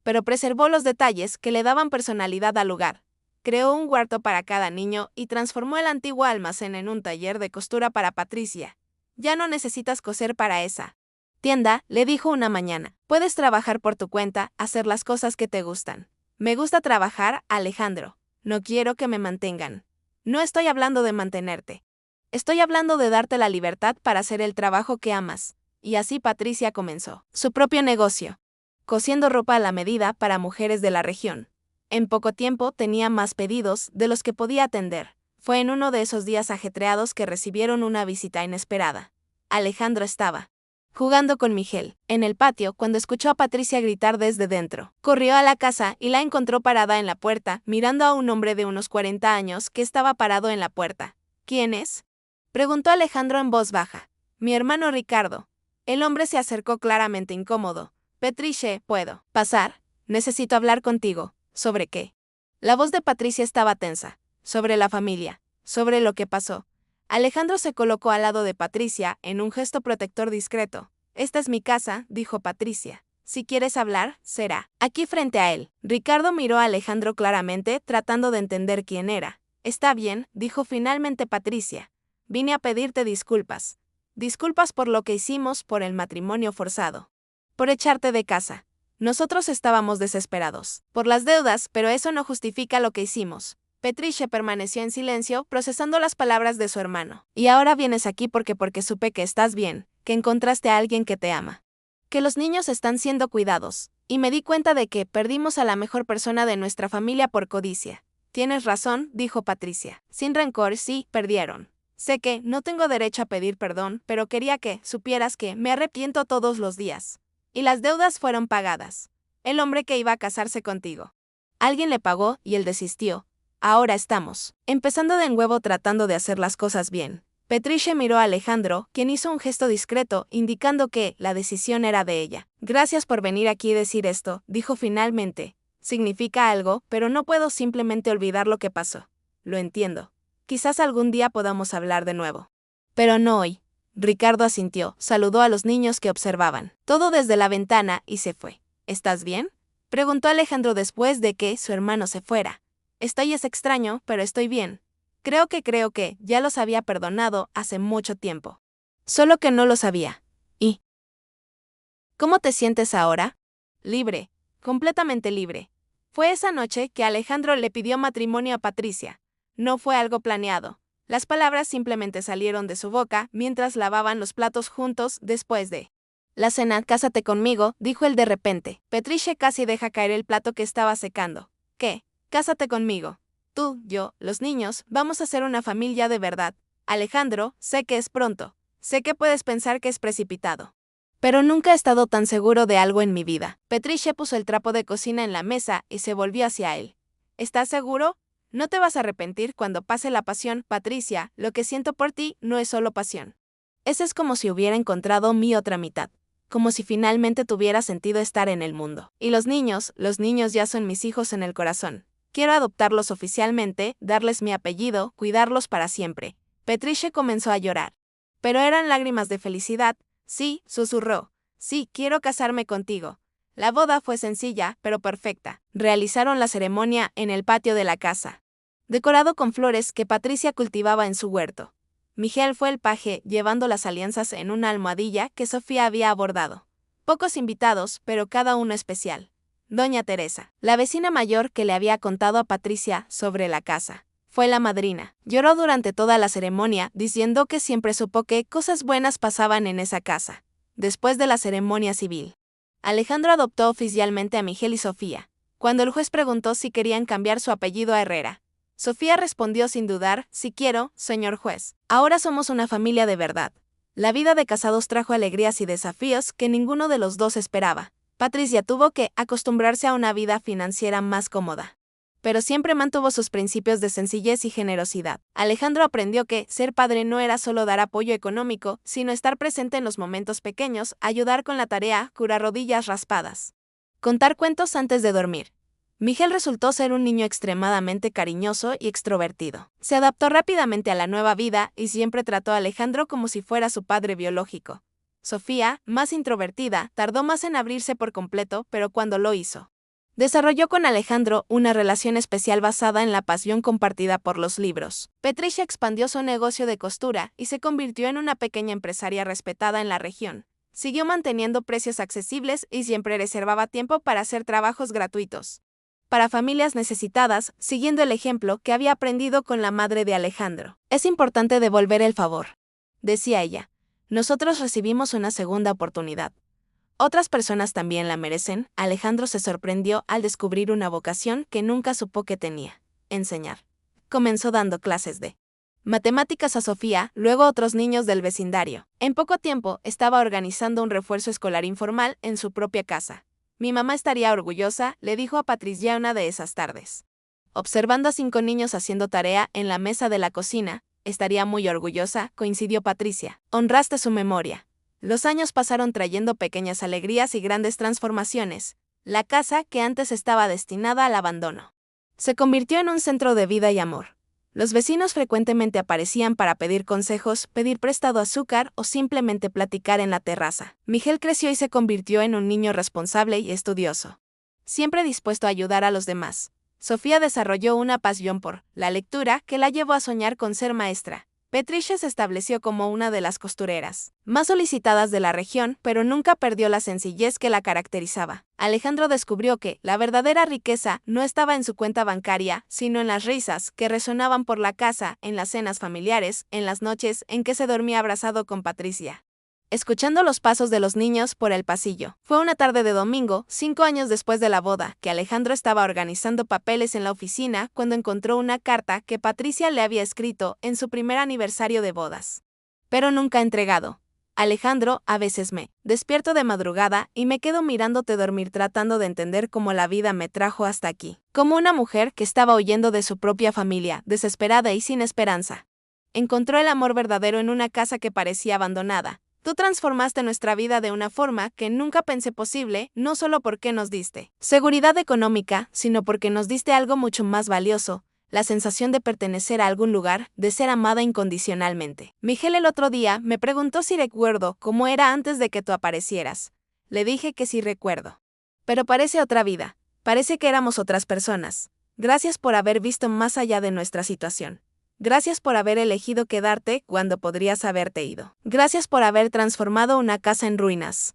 pero preservó los detalles que le daban personalidad al lugar. Creó un cuarto para cada niño y transformó el antiguo almacén en un taller de costura para Patricia. Ya no necesitas coser para esa tienda, le dijo una mañana. Puedes trabajar por tu cuenta, hacer las cosas que te gustan. Me gusta trabajar, Alejandro. No quiero que me mantengan. No estoy hablando de mantenerte. Estoy hablando de darte la libertad para hacer el trabajo que amas. Y así Patricia comenzó su propio negocio, cosiendo ropa a la medida para mujeres de la región. En poco tiempo tenía más pedidos de los que podía atender. Fue en uno de esos días ajetreados que recibieron una visita inesperada. Alejandro estaba jugando con Miguel en el patio cuando escuchó a Patricia gritar desde dentro. Corrió a la casa y la encontró parada en la puerta, mirando a un hombre de unos 40 años que estaba parado en la puerta. ¿Quién es?, preguntó Alejandro en voz baja. Mi hermano Ricardo. El hombre se acercó claramente incómodo. Patricia, ¿puedo pasar? Necesito hablar contigo. ¿Sobre qué? La voz de Patricia estaba tensa. Sobre la familia. Sobre lo que pasó. Alejandro se colocó al lado de Patricia en un gesto protector discreto. Esta es mi casa, dijo Patricia. Si quieres hablar, será aquí frente a él. Ricardo miró a Alejandro claramente, tratando de entender quién era. Está bien, dijo finalmente Patricia. Vine a pedirte disculpas. Disculpas por lo que hicimos, por el matrimonio forzado. Por echarte de casa. Nosotros estábamos desesperados. Por las deudas, pero eso no justifica lo que hicimos. Patricia permaneció en silencio, procesando las palabras de su hermano. Y ahora vienes aquí porque supe que estás bien, que encontraste a alguien que te ama. Que los niños están siendo cuidados. Y me di cuenta de que perdimos a la mejor persona de nuestra familia por codicia. Tienes razón, dijo Patricia. Sin rencor, sí, perdieron. Sé que no tengo derecho a pedir perdón, pero quería que supieras que me arrepiento todos los días. Y las deudas fueron pagadas. El hombre que iba a casarse contigo. Alguien le pagó y él desistió. Ahora estamos empezando de nuevo tratando de hacer las cosas bien. Patricia miró a Alejandro, quien hizo un gesto discreto, indicando que la decisión era de ella. Gracias por venir aquí y decir esto, dijo finalmente. Significa algo, pero no puedo simplemente olvidar lo que pasó. Lo entiendo. Quizás algún día podamos hablar de nuevo. Pero no hoy. Ricardo asintió, saludó a los niños que observaban todo desde la ventana y se fue. ¿Estás bien?, preguntó Alejandro después de que su hermano se fuera. Es extraño, pero estoy bien. Creo que ya los había perdonado hace mucho tiempo. Solo que no lo sabía. ¿Y cómo te sientes ahora? Libre, completamente libre. Fue esa noche que Alejandro le pidió matrimonio a Patricia. No fue algo planeado. Las palabras simplemente salieron de su boca mientras lavaban los platos juntos después de la cena. Cásate conmigo, dijo él de repente. Patricia casi deja caer el plato que estaba secando. ¿Qué? Cásate conmigo. Tú, yo, los niños, vamos a ser una familia de verdad. Alejandro, sé que es pronto. Sé que puedes pensar que es precipitado. Pero nunca he estado tan seguro de algo en mi vida. Patricia puso el trapo de cocina en la mesa y se volvió hacia él. ¿Estás seguro? No te vas a arrepentir cuando pase la pasión, Patricia. Lo que siento por ti no es solo pasión. Es como si hubiera encontrado mi otra mitad. Como si finalmente tuviera sentido estar en el mundo. Y los niños ya son mis hijos en el corazón. Quiero adoptarlos oficialmente, darles mi apellido, cuidarlos para siempre. Patricia comenzó a llorar. Pero eran lágrimas de felicidad. Sí, susurró. Sí, quiero casarme contigo. La boda fue sencilla, pero perfecta. Realizaron la ceremonia en el patio de la casa, decorado con flores que Patricia cultivaba en su huerto. Miguel fue el paje, llevando las alianzas en una almohadilla que Sofía había bordado. Pocos invitados, pero cada uno especial. Doña Teresa, la vecina mayor que le había contado a Patricia sobre la casa, fue la madrina. Lloró durante toda la ceremonia, diciendo que siempre supo que cosas buenas pasaban en esa casa. Después de la ceremonia civil, Alejandro adoptó oficialmente a Miguel y Sofía. Cuando el juez preguntó si querían cambiar su apellido a Herrera, Sofía respondió sin dudar: sí quiero, señor juez. Ahora somos una familia de verdad. La vida de casados trajo alegrías y desafíos que ninguno de los dos esperaba. Patricia tuvo que acostumbrarse a una vida financiera más cómoda, pero siempre mantuvo sus principios de sencillez y generosidad. Alejandro aprendió que ser padre no era solo dar apoyo económico, sino estar presente en los momentos pequeños, ayudar con la tarea, curar rodillas raspadas, contar cuentos antes de dormir. Miguel resultó ser un niño extremadamente cariñoso y extrovertido. Se adaptó rápidamente a la nueva vida y siempre trató a Alejandro como si fuera su padre biológico. Sofía, más introvertida, tardó más en abrirse por completo, pero cuando lo hizo, Desarrolló con Alejandro una relación especial basada en la pasión compartida por los libros. Patricia expandió su negocio de costura y se convirtió en una pequeña empresaria respetada en la región. Siguió manteniendo precios accesibles y siempre reservaba tiempo para hacer trabajos gratuitos para familias necesitadas, siguiendo el ejemplo que había aprendido con la madre de Alejandro. Es importante devolver el favor, decía ella. Nosotros recibimos una segunda oportunidad. Otras personas también la merecen. Alejandro se sorprendió al descubrir una vocación que nunca supo que tenía: enseñar. Comenzó dando clases de matemáticas a Sofía, luego a otros niños del vecindario. En poco tiempo estaba organizando un refuerzo escolar informal en su propia casa. Mi mamá estaría orgullosa, le dijo a Patricia una de esas tardes. Observando a 5 niños haciendo tarea en la mesa de la cocina, estaría muy orgullosa, coincidió Patricia. Honraste su memoria. Los años pasaron trayendo pequeñas alegrías y grandes transformaciones. La casa, que antes estaba destinada al abandono, se convirtió en un centro de vida y amor. Los vecinos frecuentemente aparecían para pedir consejos, pedir prestado azúcar o simplemente platicar en la terraza. Miguel creció y se convirtió en un niño responsable y estudioso, siempre dispuesto a ayudar a los demás. Sofía desarrolló una pasión por la lectura que la llevó a soñar con ser maestra. Patricia se estableció como una de las costureras más solicitadas de la región, pero nunca perdió la sencillez que la caracterizaba. Alejandro descubrió que la verdadera riqueza no estaba en su cuenta bancaria, sino en las risas que resonaban por la casa, en las cenas familiares, en las noches en que se dormía abrazado con Patricia, escuchando los pasos de los niños por el pasillo. Fue una tarde de domingo, 5 años después de la boda, que Alejandro estaba organizando papeles en la oficina cuando encontró una carta que Patricia le había escrito en su primer aniversario de bodas, pero nunca entregado. Alejandro, a veces me despierto de madrugada y me quedo mirándote dormir tratando de entender cómo la vida me trajo hasta aquí. Como una mujer que estaba huyendo de su propia familia, desesperada y sin esperanza. Encontró el amor verdadero en una casa que parecía abandonada. Tú transformaste nuestra vida de una forma que nunca pensé posible, no solo porque nos diste seguridad económica, sino porque nos diste algo mucho más valioso: la sensación de pertenecer a algún lugar, de ser amada incondicionalmente. Miguel el otro día me preguntó si recuerdo cómo era antes de que tú aparecieras. Le dije que sí recuerdo. Pero parece otra vida, parece que éramos otras personas. Gracias por haber visto más allá de nuestra situación. Gracias por haber elegido quedarte cuando podrías haberte ido. Gracias por haber transformado una casa en ruinas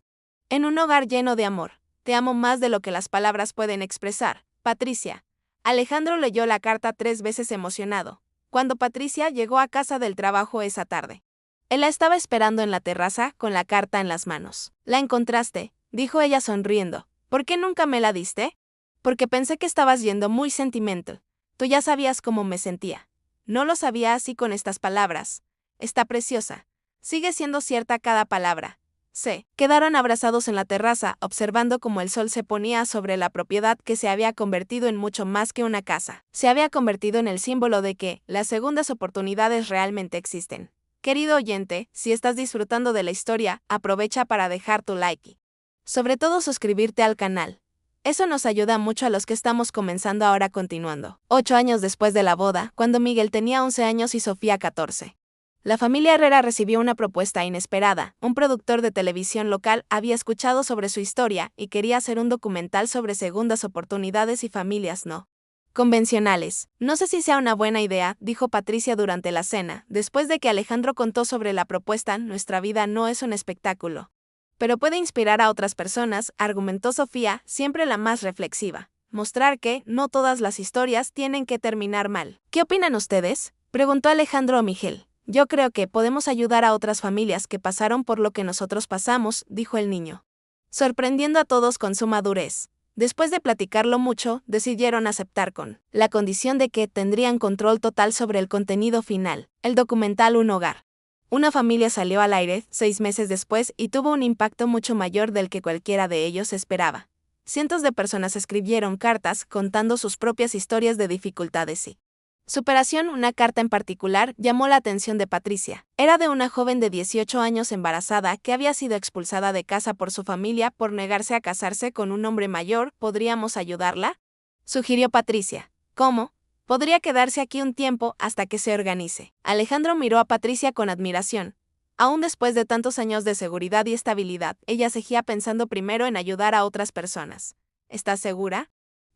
en un hogar lleno de amor. Te amo más de lo que las palabras pueden expresar, Patricia. Alejandro leyó la carta 3 veces emocionado, cuando Patricia llegó a casa del trabajo esa tarde. Él la estaba esperando en la terraza con la carta en las manos. «La encontraste», dijo ella sonriendo. «¿Por qué nunca me la diste?» «Porque pensé que estabas yendo muy sentimental. Tú ya sabías cómo me sentía». No lo sabía así con estas palabras. Está preciosa. Sigue siendo cierta cada palabra. Se quedaron abrazados en la terraza, observando cómo el sol se ponía sobre la propiedad que se había convertido en mucho más que una casa. Se había convertido en el símbolo de que las segundas oportunidades realmente existen. Querido oyente, si estás disfrutando de la historia, aprovecha para dejar tu like y, sobre todo, suscribirte al canal. Eso nos ayuda mucho a los que estamos comenzando ahora. Continuando. 8 años después de la boda, cuando Miguel tenía 11 años y Sofía 14. La familia Herrera recibió una propuesta inesperada. Un productor de televisión local había escuchado sobre su historia y quería hacer un documental sobre segundas oportunidades y familias no convencionales. No sé si sea una buena idea, dijo Patricia durante la cena, después de que Alejandro contó sobre la propuesta. Nuestra vida no es un espectáculo, pero puede inspirar a otras personas, argumentó Sofía, siempre la más reflexiva. Mostrar que no todas las historias tienen que terminar mal. ¿Qué opinan ustedes?, preguntó Alejandro a Miguel. Yo creo que podemos ayudar a otras familias que pasaron por lo que nosotros pasamos, dijo el niño, sorprendiendo a todos con su madurez. Después de platicarlo mucho, decidieron aceptar con la condición de que tendrían control total sobre el contenido final. El documental Un Hogar. Una familia salió al aire 6 meses después y tuvo un impacto mucho mayor del que cualquiera de ellos esperaba. Cientos de personas escribieron cartas contando sus propias historias de dificultades y superación. Una carta en particular llamó la atención de Patricia. Era de una joven de 18 años embarazada que había sido expulsada de casa por su familia por negarse a casarse con un hombre mayor. ¿Podríamos ayudarla?, sugirió Patricia. ¿Cómo? Podría quedarse aquí un tiempo hasta que se organice. Alejandro miró a Patricia con admiración. Aún después de tantos años de seguridad y estabilidad, ella seguía pensando primero en ayudar a otras personas. ¿Estás segura?,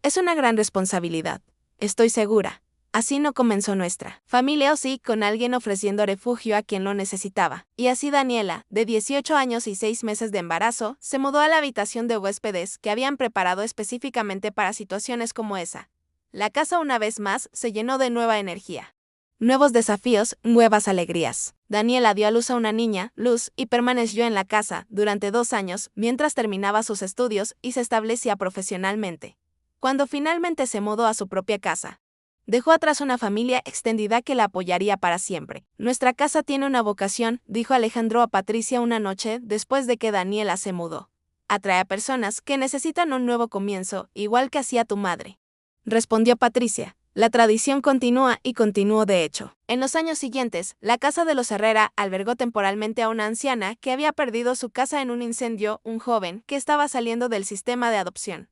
Es una gran responsabilidad. Estoy segura. Así no comenzó nuestra familia, o sí, con alguien ofreciendo refugio a quien lo necesitaba. Y así Daniela, de 18 años y 6 meses de embarazo, se mudó a la habitación de huéspedes que habían preparado específicamente para situaciones como esa. La casa una vez más se llenó de nueva energía. Nuevos desafíos, nuevas alegrías. Daniela dio a luz a una niña, Luz, y permaneció en la casa durante 2 años mientras terminaba sus estudios y se establecía profesionalmente. Cuando finalmente se mudó a su propia casa, dejó atrás una familia extendida que la apoyaría para siempre. Nuestra casa tiene una vocación, dijo Alejandro a Patricia una noche después de que Daniela se mudó. Atrae a personas que necesitan un nuevo comienzo, igual que hacía tu madre. Respondió Patricia. La tradición continúa y continuó de hecho. En los años siguientes, la casa de los Herrera albergó temporalmente a una anciana que había perdido su casa en un incendio, un joven que estaba saliendo del sistema de adopción,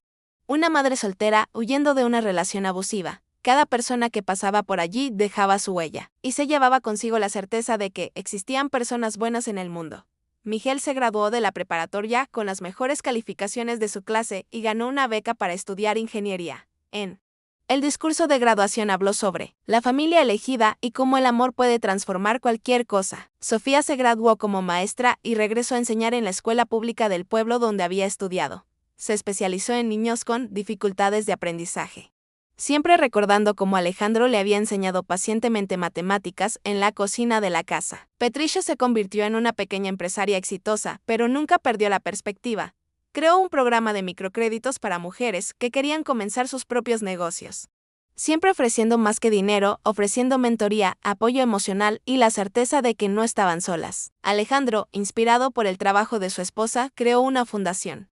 una madre soltera huyendo de una relación abusiva. Cada persona que pasaba por allí dejaba su huella, y se llevaba consigo la certeza de que existían personas buenas en el mundo. Miguel se graduó de la preparatoria con las mejores calificaciones de su clase y ganó una beca para estudiar ingeniería. El discurso de graduación habló sobre la familia elegida y cómo el amor puede transformar cualquier cosa. Sofía se graduó como maestra y regresó a enseñar en la escuela pública del pueblo donde había estudiado. Se especializó en niños con dificultades de aprendizaje, siempre recordando cómo Alejandro le había enseñado pacientemente matemáticas en la cocina de la casa. Patricia se convirtió en una pequeña empresaria exitosa, pero nunca perdió la perspectiva. Creó un programa de microcréditos para mujeres que querían comenzar sus propios negocios. Siempre ofreciendo más que dinero, ofreciendo mentoría, apoyo emocional y la certeza de que no estaban solas. Alejandro, inspirado por el trabajo de su esposa, creó una fundación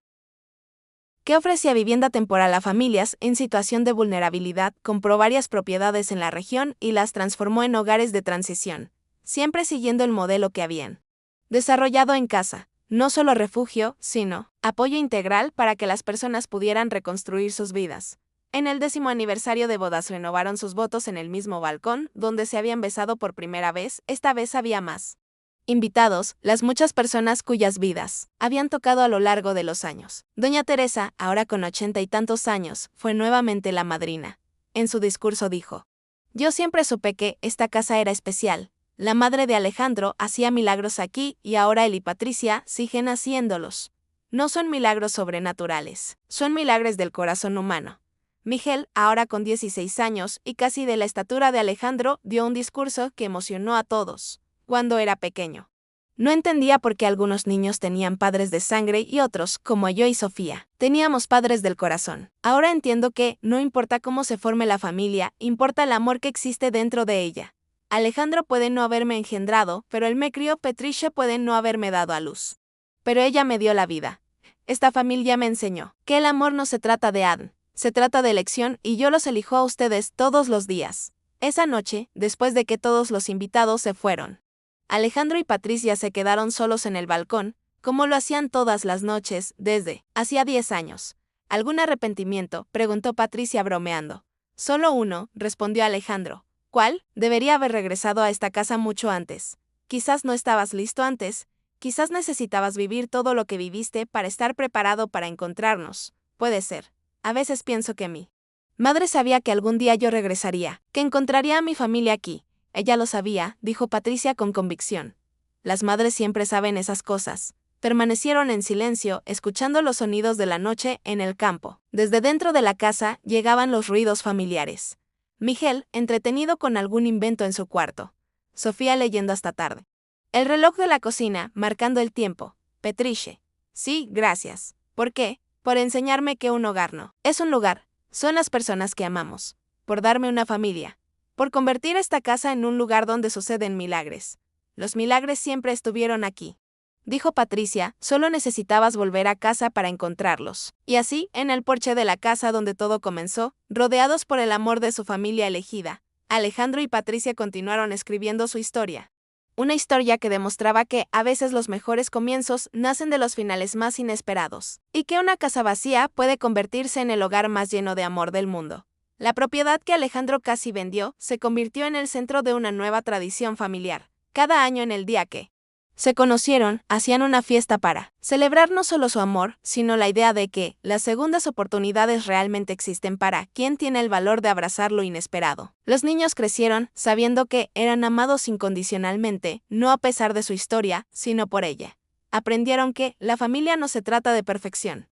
que ofrecía vivienda temporal a familias en situación de vulnerabilidad, compró varias propiedades en la región y las transformó en hogares de transición, siempre siguiendo el modelo que habían desarrollado en casa. No solo refugio, sino apoyo integral para que las personas pudieran reconstruir sus vidas. En el 10º aniversario de bodas renovaron sus votos en el mismo balcón donde se habían besado por primera vez. Esta vez había más invitados, las muchas personas cuyas vidas habían tocado a lo largo de los años. Doña Teresa, ahora con 80 y tantos años, fue nuevamente la madrina. En su discurso dijo: yo siempre supe que esta casa era especial. La madre de Alejandro hacía milagros aquí y ahora él y Patricia siguen haciéndolos. No son milagros sobrenaturales, son milagros del corazón humano. Miguel, ahora con 16 años y casi de la estatura de Alejandro, dio un discurso que emocionó a todos. Cuando era pequeño, no entendía por qué algunos niños tenían padres de sangre y otros, como yo y Sofía, teníamos padres del corazón. Ahora entiendo que, no importa cómo se forme la familia, importa el amor que existe dentro de ella. Alejandro puede no haberme engendrado, pero él me crió. Patricia puede no haberme dado a luz, pero ella me dio la vida. Esta familia me enseñó que el amor no se trata de Adán, se trata de elección y yo los elijo a ustedes todos los días. Esa noche, después de que todos los invitados se fueron, Alejandro y Patricia se quedaron solos en el balcón, como lo hacían todas las noches desde hacía 10 años. ¿Algún arrepentimiento?, preguntó Patricia bromeando. Solo uno, respondió Alejandro. ¿Cuál? Debería haber regresado a esta casa mucho antes. Quizás no estabas listo antes, quizás necesitabas vivir todo lo que viviste para estar preparado para encontrarnos. Puede ser. A veces pienso que mi madre sabía que algún día yo regresaría, que encontraría a mi familia aquí. Ella lo sabía, dijo Patricia con convicción. Las madres siempre saben esas cosas. Permanecieron en silencio, escuchando los sonidos de la noche en el campo. Desde dentro de la casa llegaban los ruidos familiares. Miguel, entretenido con algún invento en su cuarto. Sofía leyendo hasta tarde. El reloj de la cocina, marcando el tiempo. Patricia. Sí, gracias. ¿Por qué? Por enseñarme que un hogar no es un lugar. Son las personas que amamos. Por darme una familia. Por convertir esta casa en un lugar donde suceden milagros. Los milagros siempre estuvieron aquí. Dijo Patricia, solo necesitabas volver a casa para encontrarlos. Y así, en el porche de la casa donde todo comenzó, rodeados por el amor de su familia elegida, Alejandro y Patricia continuaron escribiendo su historia. Una historia que demostraba que, a veces los mejores comienzos nacen de los finales más inesperados, y que una casa vacía puede convertirse en el hogar más lleno de amor del mundo. La propiedad que Alejandro casi vendió se convirtió en el centro de una nueva tradición familiar. Cada año en el día que Se conocieron, hacían una fiesta para celebrar no solo su amor, sino la idea de que las segundas oportunidades realmente existen para quien tiene el valor de abrazar lo inesperado. Los niños crecieron sabiendo que eran amados incondicionalmente, no a pesar de su historia, sino por ella. Aprendieron que la familia no se trata de perfección,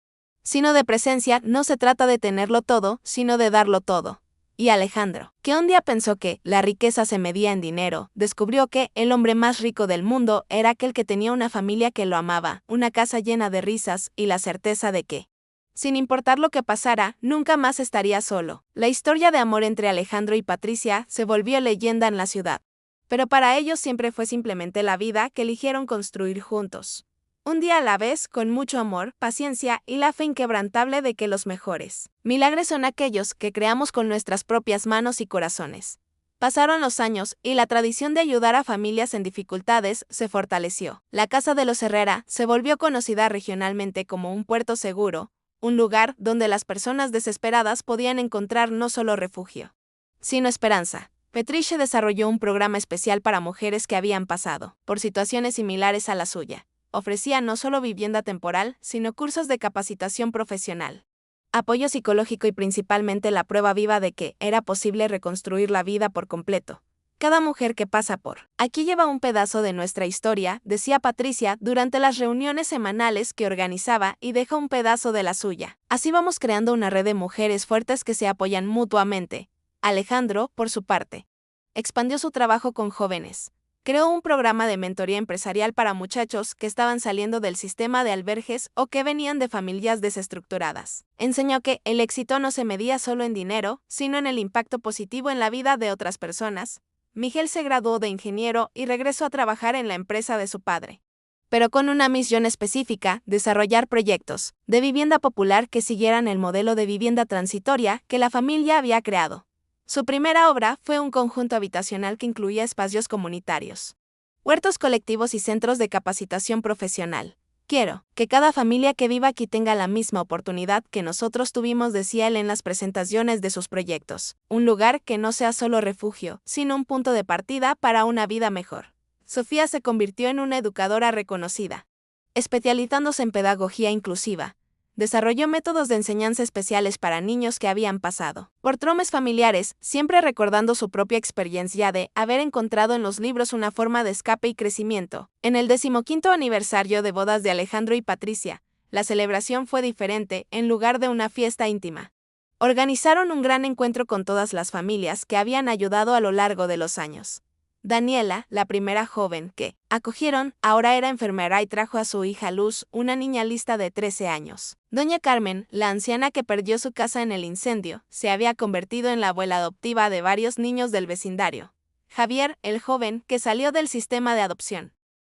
sino de presencia, no se trata de tenerlo todo, sino de darlo todo. Y Alejandro, que un día pensó que la riqueza se medía en dinero, descubrió que el hombre más rico del mundo era aquel que tenía una familia que lo amaba, una casa llena de risas y la certeza de que, sin importar lo que pasara, nunca más estaría solo. La historia de amor entre Alejandro y Patricia se volvió leyenda en la ciudad. Pero para ellos siempre fue simplemente la vida que eligieron construir juntos. Un día a la vez, con mucho amor, paciencia y la fe inquebrantable de que los mejores milagros son aquellos que creamos con nuestras propias manos y corazones. Pasaron los años y la tradición de ayudar a familias en dificultades se fortaleció. La Casa de los Herrera se volvió conocida regionalmente como un puerto seguro, un lugar donde las personas desesperadas podían encontrar no solo refugio, sino esperanza. Patricia desarrolló un programa especial para mujeres que habían pasado por situaciones similares a la suya. Ofrecía no solo vivienda temporal, sino cursos de capacitación profesional, apoyo psicológico y principalmente la prueba viva de que era posible reconstruir la vida por completo. Cada mujer que pasa por aquí lleva un pedazo de nuestra historia, decía Patricia durante las reuniones semanales que organizaba y deja un pedazo de la suya. Así vamos creando una red de mujeres fuertes que se apoyan mutuamente. Alejandro, por su parte, expandió su trabajo con jóvenes. Creó un programa de mentoría empresarial para muchachos que estaban saliendo del sistema de albergues o que venían de familias desestructuradas. Enseñó que el éxito no se medía solo en dinero, sino en el impacto positivo en la vida de otras personas. Miguel se graduó de ingeniero y regresó a trabajar en la empresa de su padre, pero con una misión específica: desarrollar proyectos de vivienda popular que siguieran el modelo de vivienda transitoria que la familia había creado. Su primera obra fue un conjunto habitacional que incluía espacios comunitarios, huertos colectivos y centros de capacitación profesional. Quiero que cada familia que viva aquí tenga la misma oportunidad que nosotros tuvimos, decía él en las presentaciones de sus proyectos. Un lugar que no sea solo refugio, sino un punto de partida para una vida mejor. Sofía se convirtió en una educadora reconocida, especializándose en pedagogía inclusiva. Desarrolló métodos de enseñanza especiales para niños que habían pasado por traumas familiares, siempre recordando su propia experiencia de haber encontrado en los libros una forma de escape y crecimiento. En el 15º aniversario de bodas de Alejandro y Patricia, la celebración fue diferente. En lugar de una fiesta íntima, organizaron un gran encuentro con todas las familias que habían ayudado a lo largo de los años. Daniela, la primera joven que acogieron, ahora era enfermera y trajo a su hija Luz, una niña lista de 13 años. Doña Carmen, la anciana que perdió su casa en el incendio, se había convertido en la abuela adoptiva de varios niños del vecindario. Javier, el joven que salió del sistema de adopción,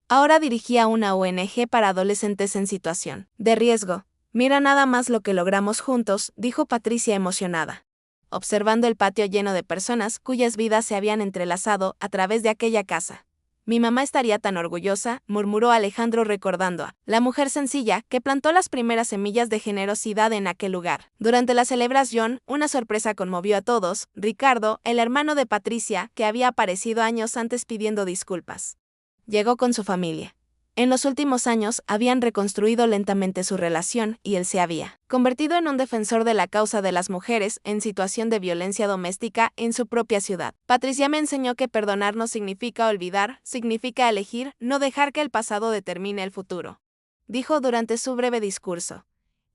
ahora dirigía una ONG para adolescentes en situación de riesgo. Mira nada más lo que logramos juntos, dijo Patricia emocionada, observando el patio lleno de personas cuyas vidas se habían entrelazado a través de aquella casa. Mi mamá estaría tan orgullosa, murmuró Alejandro recordando a la mujer sencilla que plantó las primeras semillas de generosidad en aquel lugar. Durante la celebración, una sorpresa conmovió a todos: Ricardo, el hermano de Patricia, que había aparecido años antes pidiendo disculpas, llegó con su familia. En los últimos años habían reconstruido lentamente su relación y él se había convertido en un defensor de la causa de las mujeres en situación de violencia doméstica en su propia ciudad. Patricia me enseñó que perdonar no significa olvidar, significa elegir, no dejar que el pasado determine el futuro, dijo durante su breve discurso.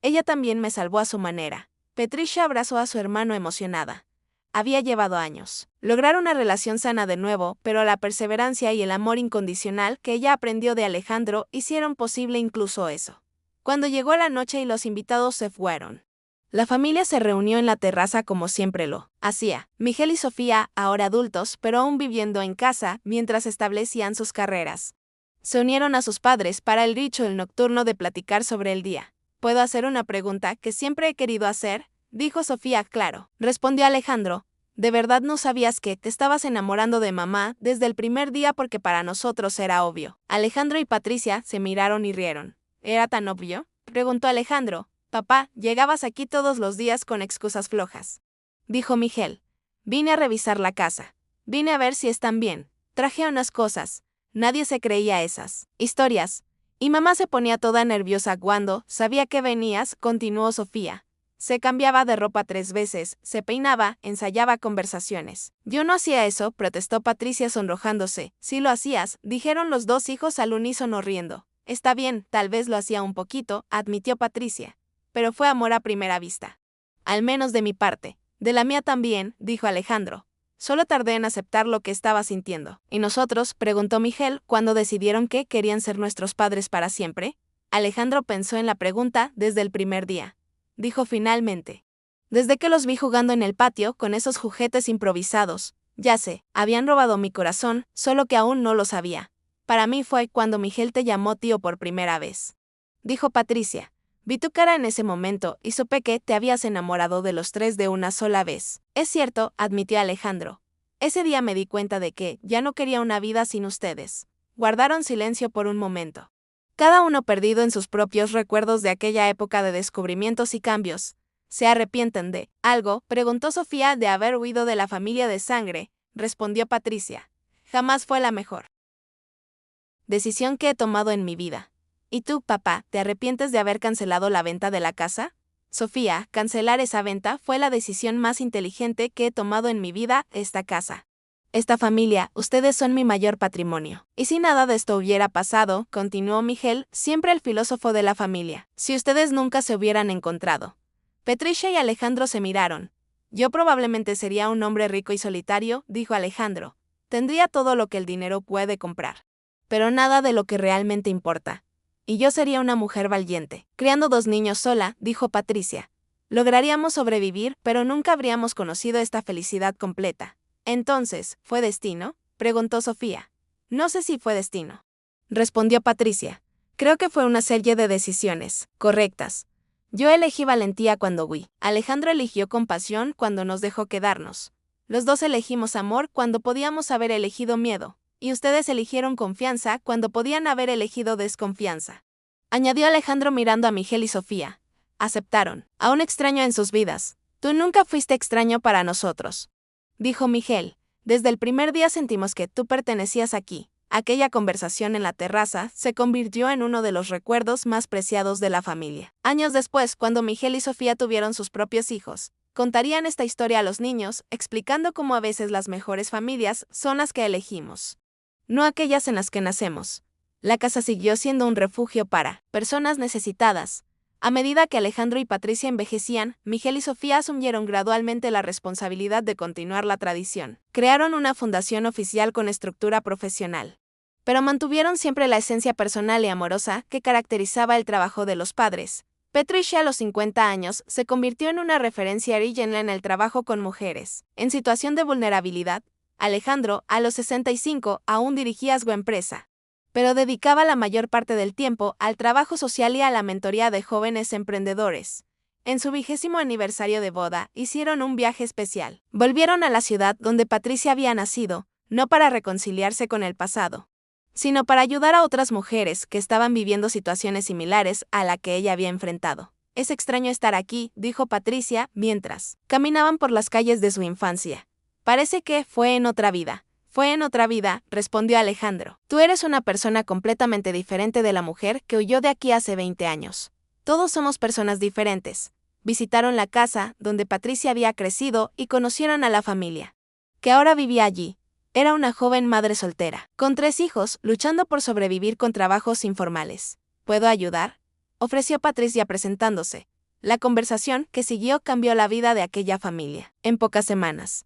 Ella también me salvó a su manera. Patricia abrazó a su hermano emocionada. Había llevado años lograr una relación sana de nuevo, pero la perseverancia y el amor incondicional que ella aprendió de Alejandro hicieron posible incluso eso. Cuando llegó la noche y los invitados se fueron, la familia se reunió en la terraza como siempre lo hacía. Miguel y Sofía, ahora adultos, pero aún viviendo en casa, mientras establecían sus carreras, se unieron a sus padres para el ritual nocturno de platicar sobre el día. ¿Puedo hacer una pregunta que siempre he querido hacer?, dijo Sofía. Claro, respondió Alejandro. ¿De verdad no sabías que te estabas enamorando de mamá desde el primer día? Porque para nosotros era obvio. Alejandro y Patricia se miraron y rieron. ¿Era tan obvio?, preguntó Alejandro. Papá, llegabas aquí todos los días con excusas flojas, dijo Miguel. Vine a revisar la casa. Vine a ver si están bien. Traje unas cosas. Nadie se creía esas historias. Y mamá se ponía toda nerviosa cuando sabía que venías, continuó Sofía. Se cambiaba de ropa 3 veces, se peinaba, ensayaba conversaciones. Yo no hacía eso, protestó Patricia sonrojándose. Sí lo hacías, dijeron los dos hijos al unísono riendo. Está bien, tal vez lo hacía un poquito, admitió Patricia. Pero fue amor a primera vista. Al menos de mi parte. De la mía también, dijo Alejandro. Solo tardé en aceptar lo que estaba sintiendo. ¿Y nosotros?, preguntó Miguel, cuando decidieron que querían ser nuestros padres para siempre. Alejandro pensó en la pregunta desde el primer día. Dijo finalmente. Desde que los vi jugando en el patio con esos juguetes improvisados. Ya sé, habían robado mi corazón, solo que aún no lo sabía. Para mí fue cuando Miguel te llamó tío por primera vez. Dijo Patricia. Vi tu cara en ese momento y supe que te habías enamorado de los 3 de una sola vez. Es cierto, admitió Alejandro. Ese día me di cuenta de que ya no quería una vida sin ustedes. Guardaron silencio por un momento. Cada uno perdido en sus propios recuerdos de aquella época de descubrimientos y cambios. ¿Se arrepienten de algo?, preguntó Sofía. De haber huido de la familia de sangre, respondió Patricia. Jamás fue la mejor decisión que he tomado en mi vida. ¿Y tú, papá, te arrepientes de haber cancelado la venta de la casa? Sofía, cancelar esa venta fue la decisión más inteligente que he tomado en mi vida. Esta casa, esta familia, ustedes son mi mayor patrimonio. Y si nada de esto hubiera pasado, continuó Miguel, siempre el filósofo de la familia, si ustedes nunca se hubieran encontrado. Patricia y Alejandro se miraron. Yo probablemente sería un hombre rico y solitario, dijo Alejandro. Tendría todo lo que el dinero puede comprar. Pero nada de lo que realmente importa. Y yo sería una mujer valiente. Criando 2 niños sola, dijo Patricia. Lograríamos sobrevivir, pero nunca habríamos conocido esta felicidad completa. Entonces, ¿fue destino?, preguntó Sofía. No sé si fue destino, respondió Patricia. Creo que fue una serie de decisiones correctas. Yo elegí valentía cuando huí. Alejandro eligió compasión cuando nos dejó quedarnos. Los dos elegimos amor cuando podíamos haber elegido miedo. Y ustedes eligieron confianza cuando podían haber elegido desconfianza. Añadió Alejandro mirando a Miguel y Sofía. Aceptaron a un extraño en sus vidas. Tú nunca fuiste extraño para nosotros, dijo Miguel. Desde el primer día sentimos que tú pertenecías aquí. Aquella conversación en la terraza se convirtió en uno de los recuerdos más preciados de la familia. Años después, cuando Miguel y Sofía tuvieron sus propios hijos, contarían esta historia a los niños, explicando cómo a veces las mejores familias son las que elegimos, no aquellas en las que nacemos. La casa siguió siendo un refugio para personas necesitadas. A medida que Alejandro y Patricia envejecían, Miguel y Sofía asumieron gradualmente la responsabilidad de continuar la tradición. Crearon una fundación oficial con estructura profesional. Pero mantuvieron siempre la esencia personal y amorosa que caracterizaba el trabajo de los padres. Patricia a los 50 años se convirtió en una referencia original en el trabajo con mujeres en situación de vulnerabilidad. Alejandro, a los 65, aún dirigía su empresa, pero dedicaba la mayor parte del tiempo al trabajo social y a la mentoría de jóvenes emprendedores. En su 20º aniversario de boda, hicieron un viaje especial. Volvieron a la ciudad donde Patricia había nacido, no para reconciliarse con el pasado, sino para ayudar a otras mujeres que estaban viviendo situaciones similares a la que ella había enfrentado. Es extraño estar aquí, dijo Patricia, mientras caminaban por las calles de su infancia. Parece que fue en otra vida. Fue en otra vida, respondió Alejandro. Tú eres una persona completamente diferente de la mujer que huyó de aquí hace 20 años. Todos somos personas diferentes. Visitaron la casa donde Patricia había crecido y conocieron a la familia que ahora vivía allí. Era una joven madre soltera, con 3 hijos, luchando por sobrevivir con trabajos informales. ¿Puedo ayudar?, ofreció Patricia presentándose. La conversación que siguió cambió la vida de aquella familia. En pocas semanas,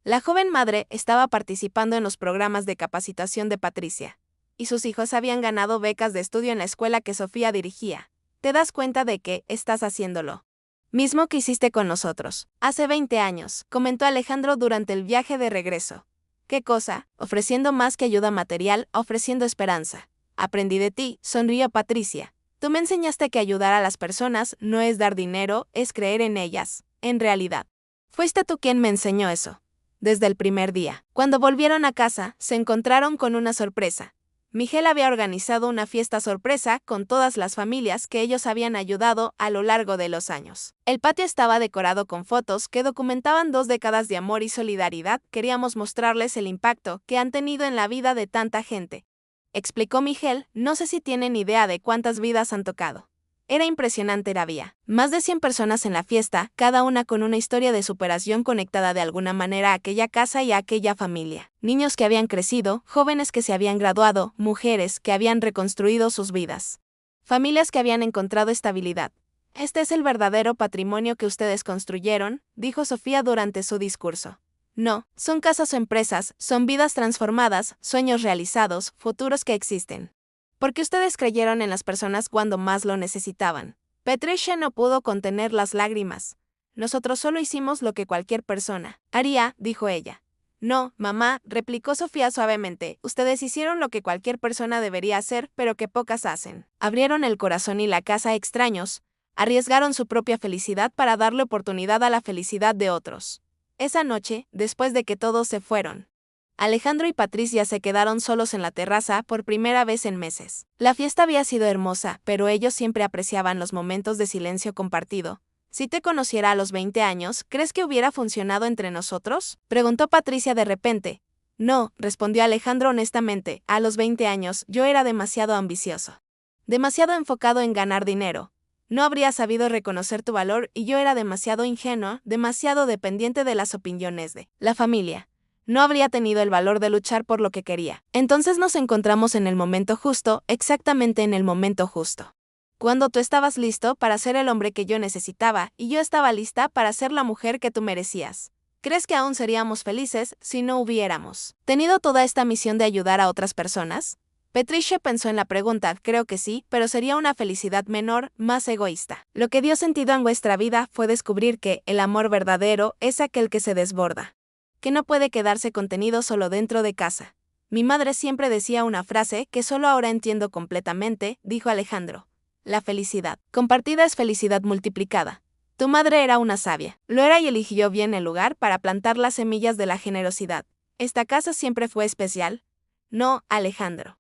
la joven madre estaba participando en los programas de capacitación de Patricia, y sus hijos habían ganado becas de estudio en la escuela que Sofía dirigía. ¿Te das cuenta de que estás haciéndolo mismo que hiciste con nosotros hace 20 años?, comentó Alejandro durante el viaje de regreso. ¿Qué cosa? Ofreciendo más que ayuda material, ofreciendo esperanza. Aprendí de ti, sonrió Patricia. Tú me enseñaste que ayudar a las personas no es dar dinero, es creer en ellas. En realidad, fuiste tú quien me enseñó eso. Desde el primer día, cuando volvieron a casa, se encontraron con una sorpresa. Miguel había organizado una fiesta sorpresa con todas las familias que ellos habían ayudado a lo largo de los años. El patio estaba decorado con fotos que documentaban 2 décadas de amor y solidaridad. Queríamos mostrarles el impacto que han tenido en la vida de tanta gente. explicó Miguel, no sé si tienen idea de cuántas vidas han tocado. Era impresionante, había más de 100 personas en la fiesta, cada una con una historia de superación conectada de alguna manera a aquella casa y a aquella familia. Niños que habían crecido, jóvenes que se habían graduado, mujeres que habían reconstruido sus vidas. Familias que habían encontrado estabilidad. Este es el verdadero patrimonio que ustedes construyeron, dijo Sofía durante su discurso. No, son casas o empresas, son vidas transformadas, sueños realizados, futuros que existen. Porque ustedes creyeron en las personas cuando más lo necesitaban. Patricia no pudo contener las lágrimas. Nosotros solo hicimos lo que cualquier persona haría, dijo ella. No, mamá, replicó Sofía suavemente, ustedes hicieron lo que cualquier persona debería hacer, pero que pocas hacen. Abrieron el corazón y la casa a extraños, arriesgaron su propia felicidad para darle oportunidad a la felicidad de otros. Esa noche, después de que todos se fueron, Alejandro y Patricia se quedaron solos en la terraza por primera vez en meses. La fiesta había sido hermosa, pero ellos siempre apreciaban los momentos de silencio compartido. Si te conociera a los 20 años, ¿crees que hubiera funcionado entre nosotros? Preguntó Patricia de repente. No, respondió Alejandro honestamente, a los 20 años yo era demasiado ambicioso. Demasiado enfocado en ganar dinero. No habría sabido reconocer tu valor y yo era demasiado ingenuo, demasiado dependiente de las opiniones de la familia. No habría tenido el valor de luchar por lo que quería. Entonces nos encontramos en el momento justo, exactamente en el momento justo. Cuando tú estabas listo para ser el hombre que yo necesitaba y yo estaba lista para ser la mujer que tú merecías. ¿Crees que aún seríamos felices si no hubiéramos tenido toda esta misión de ayudar a otras personas? Patricia pensó en la pregunta, creo que sí, pero sería una felicidad menor, más egoísta. Lo que dio sentido en vuestra vida fue descubrir que el amor verdadero es aquel que se desborda, que no puede quedarse contenido solo dentro de casa. Mi madre siempre decía una frase que solo ahora entiendo completamente, dijo Alejandro. La felicidad compartida es felicidad multiplicada. Tu madre era una sabia. Lo era y eligió bien el lugar para plantar las semillas de la generosidad. ¿Esta casa siempre fue especial? No, Alejandro.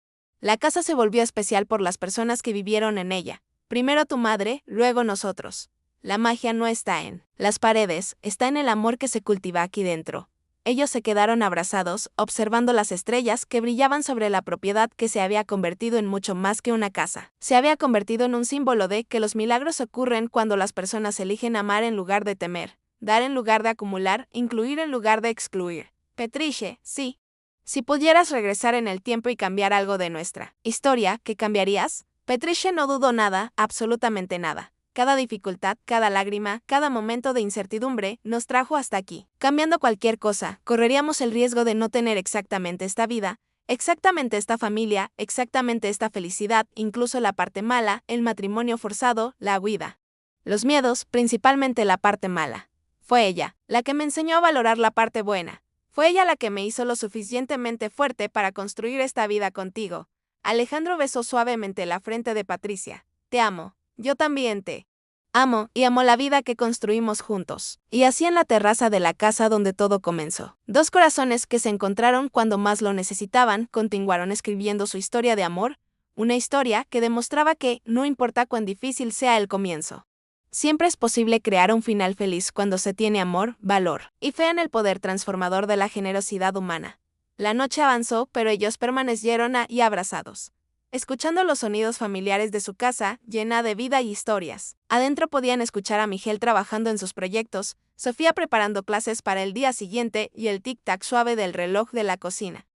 La casa se volvió especial por las personas que vivieron en ella. Primero tu madre, luego nosotros. La magia no está en las paredes, está en el amor que se cultiva aquí dentro. Ellos se quedaron abrazados, observando las estrellas que brillaban sobre la propiedad que se había convertido en mucho más que una casa. Se había convertido en un símbolo de que los milagros ocurren cuando las personas eligen amar en lugar de temer, dar en lugar de acumular, incluir en lugar de excluir. Patricia, sí. Si pudieras regresar en el tiempo y cambiar algo de nuestra historia, ¿qué cambiarías? Patricia no dudó nada, absolutamente nada. Cada dificultad, cada lágrima, cada momento de incertidumbre nos trajo hasta aquí. Cambiando cualquier cosa, correríamos el riesgo de no tener exactamente esta vida, exactamente esta familia, exactamente esta felicidad, incluso la parte mala, el matrimonio forzado, la huida. Los miedos, principalmente la parte mala. Fue ella, la que me enseñó a valorar la parte buena. Fue ella la que me hizo lo suficientemente fuerte para construir esta vida contigo. Alejandro besó suavemente la frente de Patricia. Te amo. Yo también te amo y amo la vida que construimos juntos. Y así en la terraza de la casa donde todo comenzó. Dos corazones que se encontraron cuando más lo necesitaban continuaron escribiendo su historia de amor, una historia que demostraba que, no importa cuán difícil sea el comienzo, siempre es posible crear un final feliz cuando se tiene amor, valor y fe en el poder transformador de la generosidad humana. La noche avanzó, pero ellos permanecieron ahí abrazados, escuchando los sonidos familiares de su casa, llena de vida y historias. Adentro podían escuchar a Miguel trabajando en sus proyectos, Sofía preparando clases para el día siguiente y el tic-tac suave del reloj de la cocina,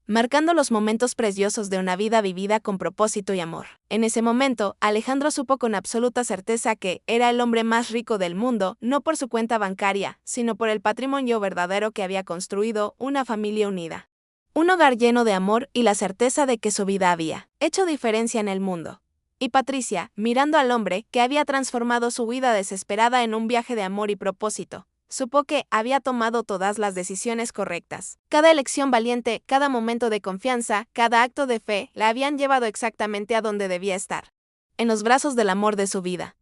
marcando los momentos preciosos de una vida vivida con propósito y amor. En ese momento, Alejandro supo con absoluta certeza que era el hombre más rico del mundo, no por su cuenta bancaria, sino por el patrimonio verdadero que había construido, una familia unida. Un hogar lleno de amor y la certeza de que su vida había hecho diferencia en el mundo. Y Patricia, mirando al hombre que había transformado su vida desesperada en un viaje de amor y propósito, supo que había tomado todas las decisiones correctas. Cada elección valiente, cada momento de confianza, cada acto de fe la habían llevado exactamente a donde debía estar. En los brazos del amor de su vida.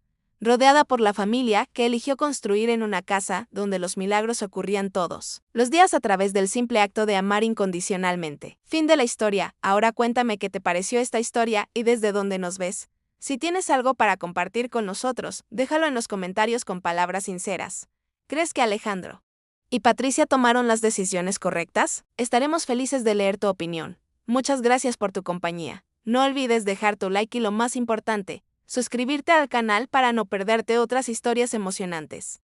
Rodeada por la familia que eligió construir en una casa donde los milagros ocurrían todos los días a través del simple acto de amar incondicionalmente. Fin de la historia. Ahora cuéntame qué te pareció esta historia y desde dónde nos ves. Si tienes algo para compartir con nosotros, déjalo en los comentarios con palabras sinceras. ¿Crees que Alejandro y Patricia tomaron las decisiones correctas? Estaremos felices de leer tu opinión. Muchas gracias por tu compañía. No olvides dejar tu like y lo más importante, suscribirte al canal para no perderte otras historias emocionantes.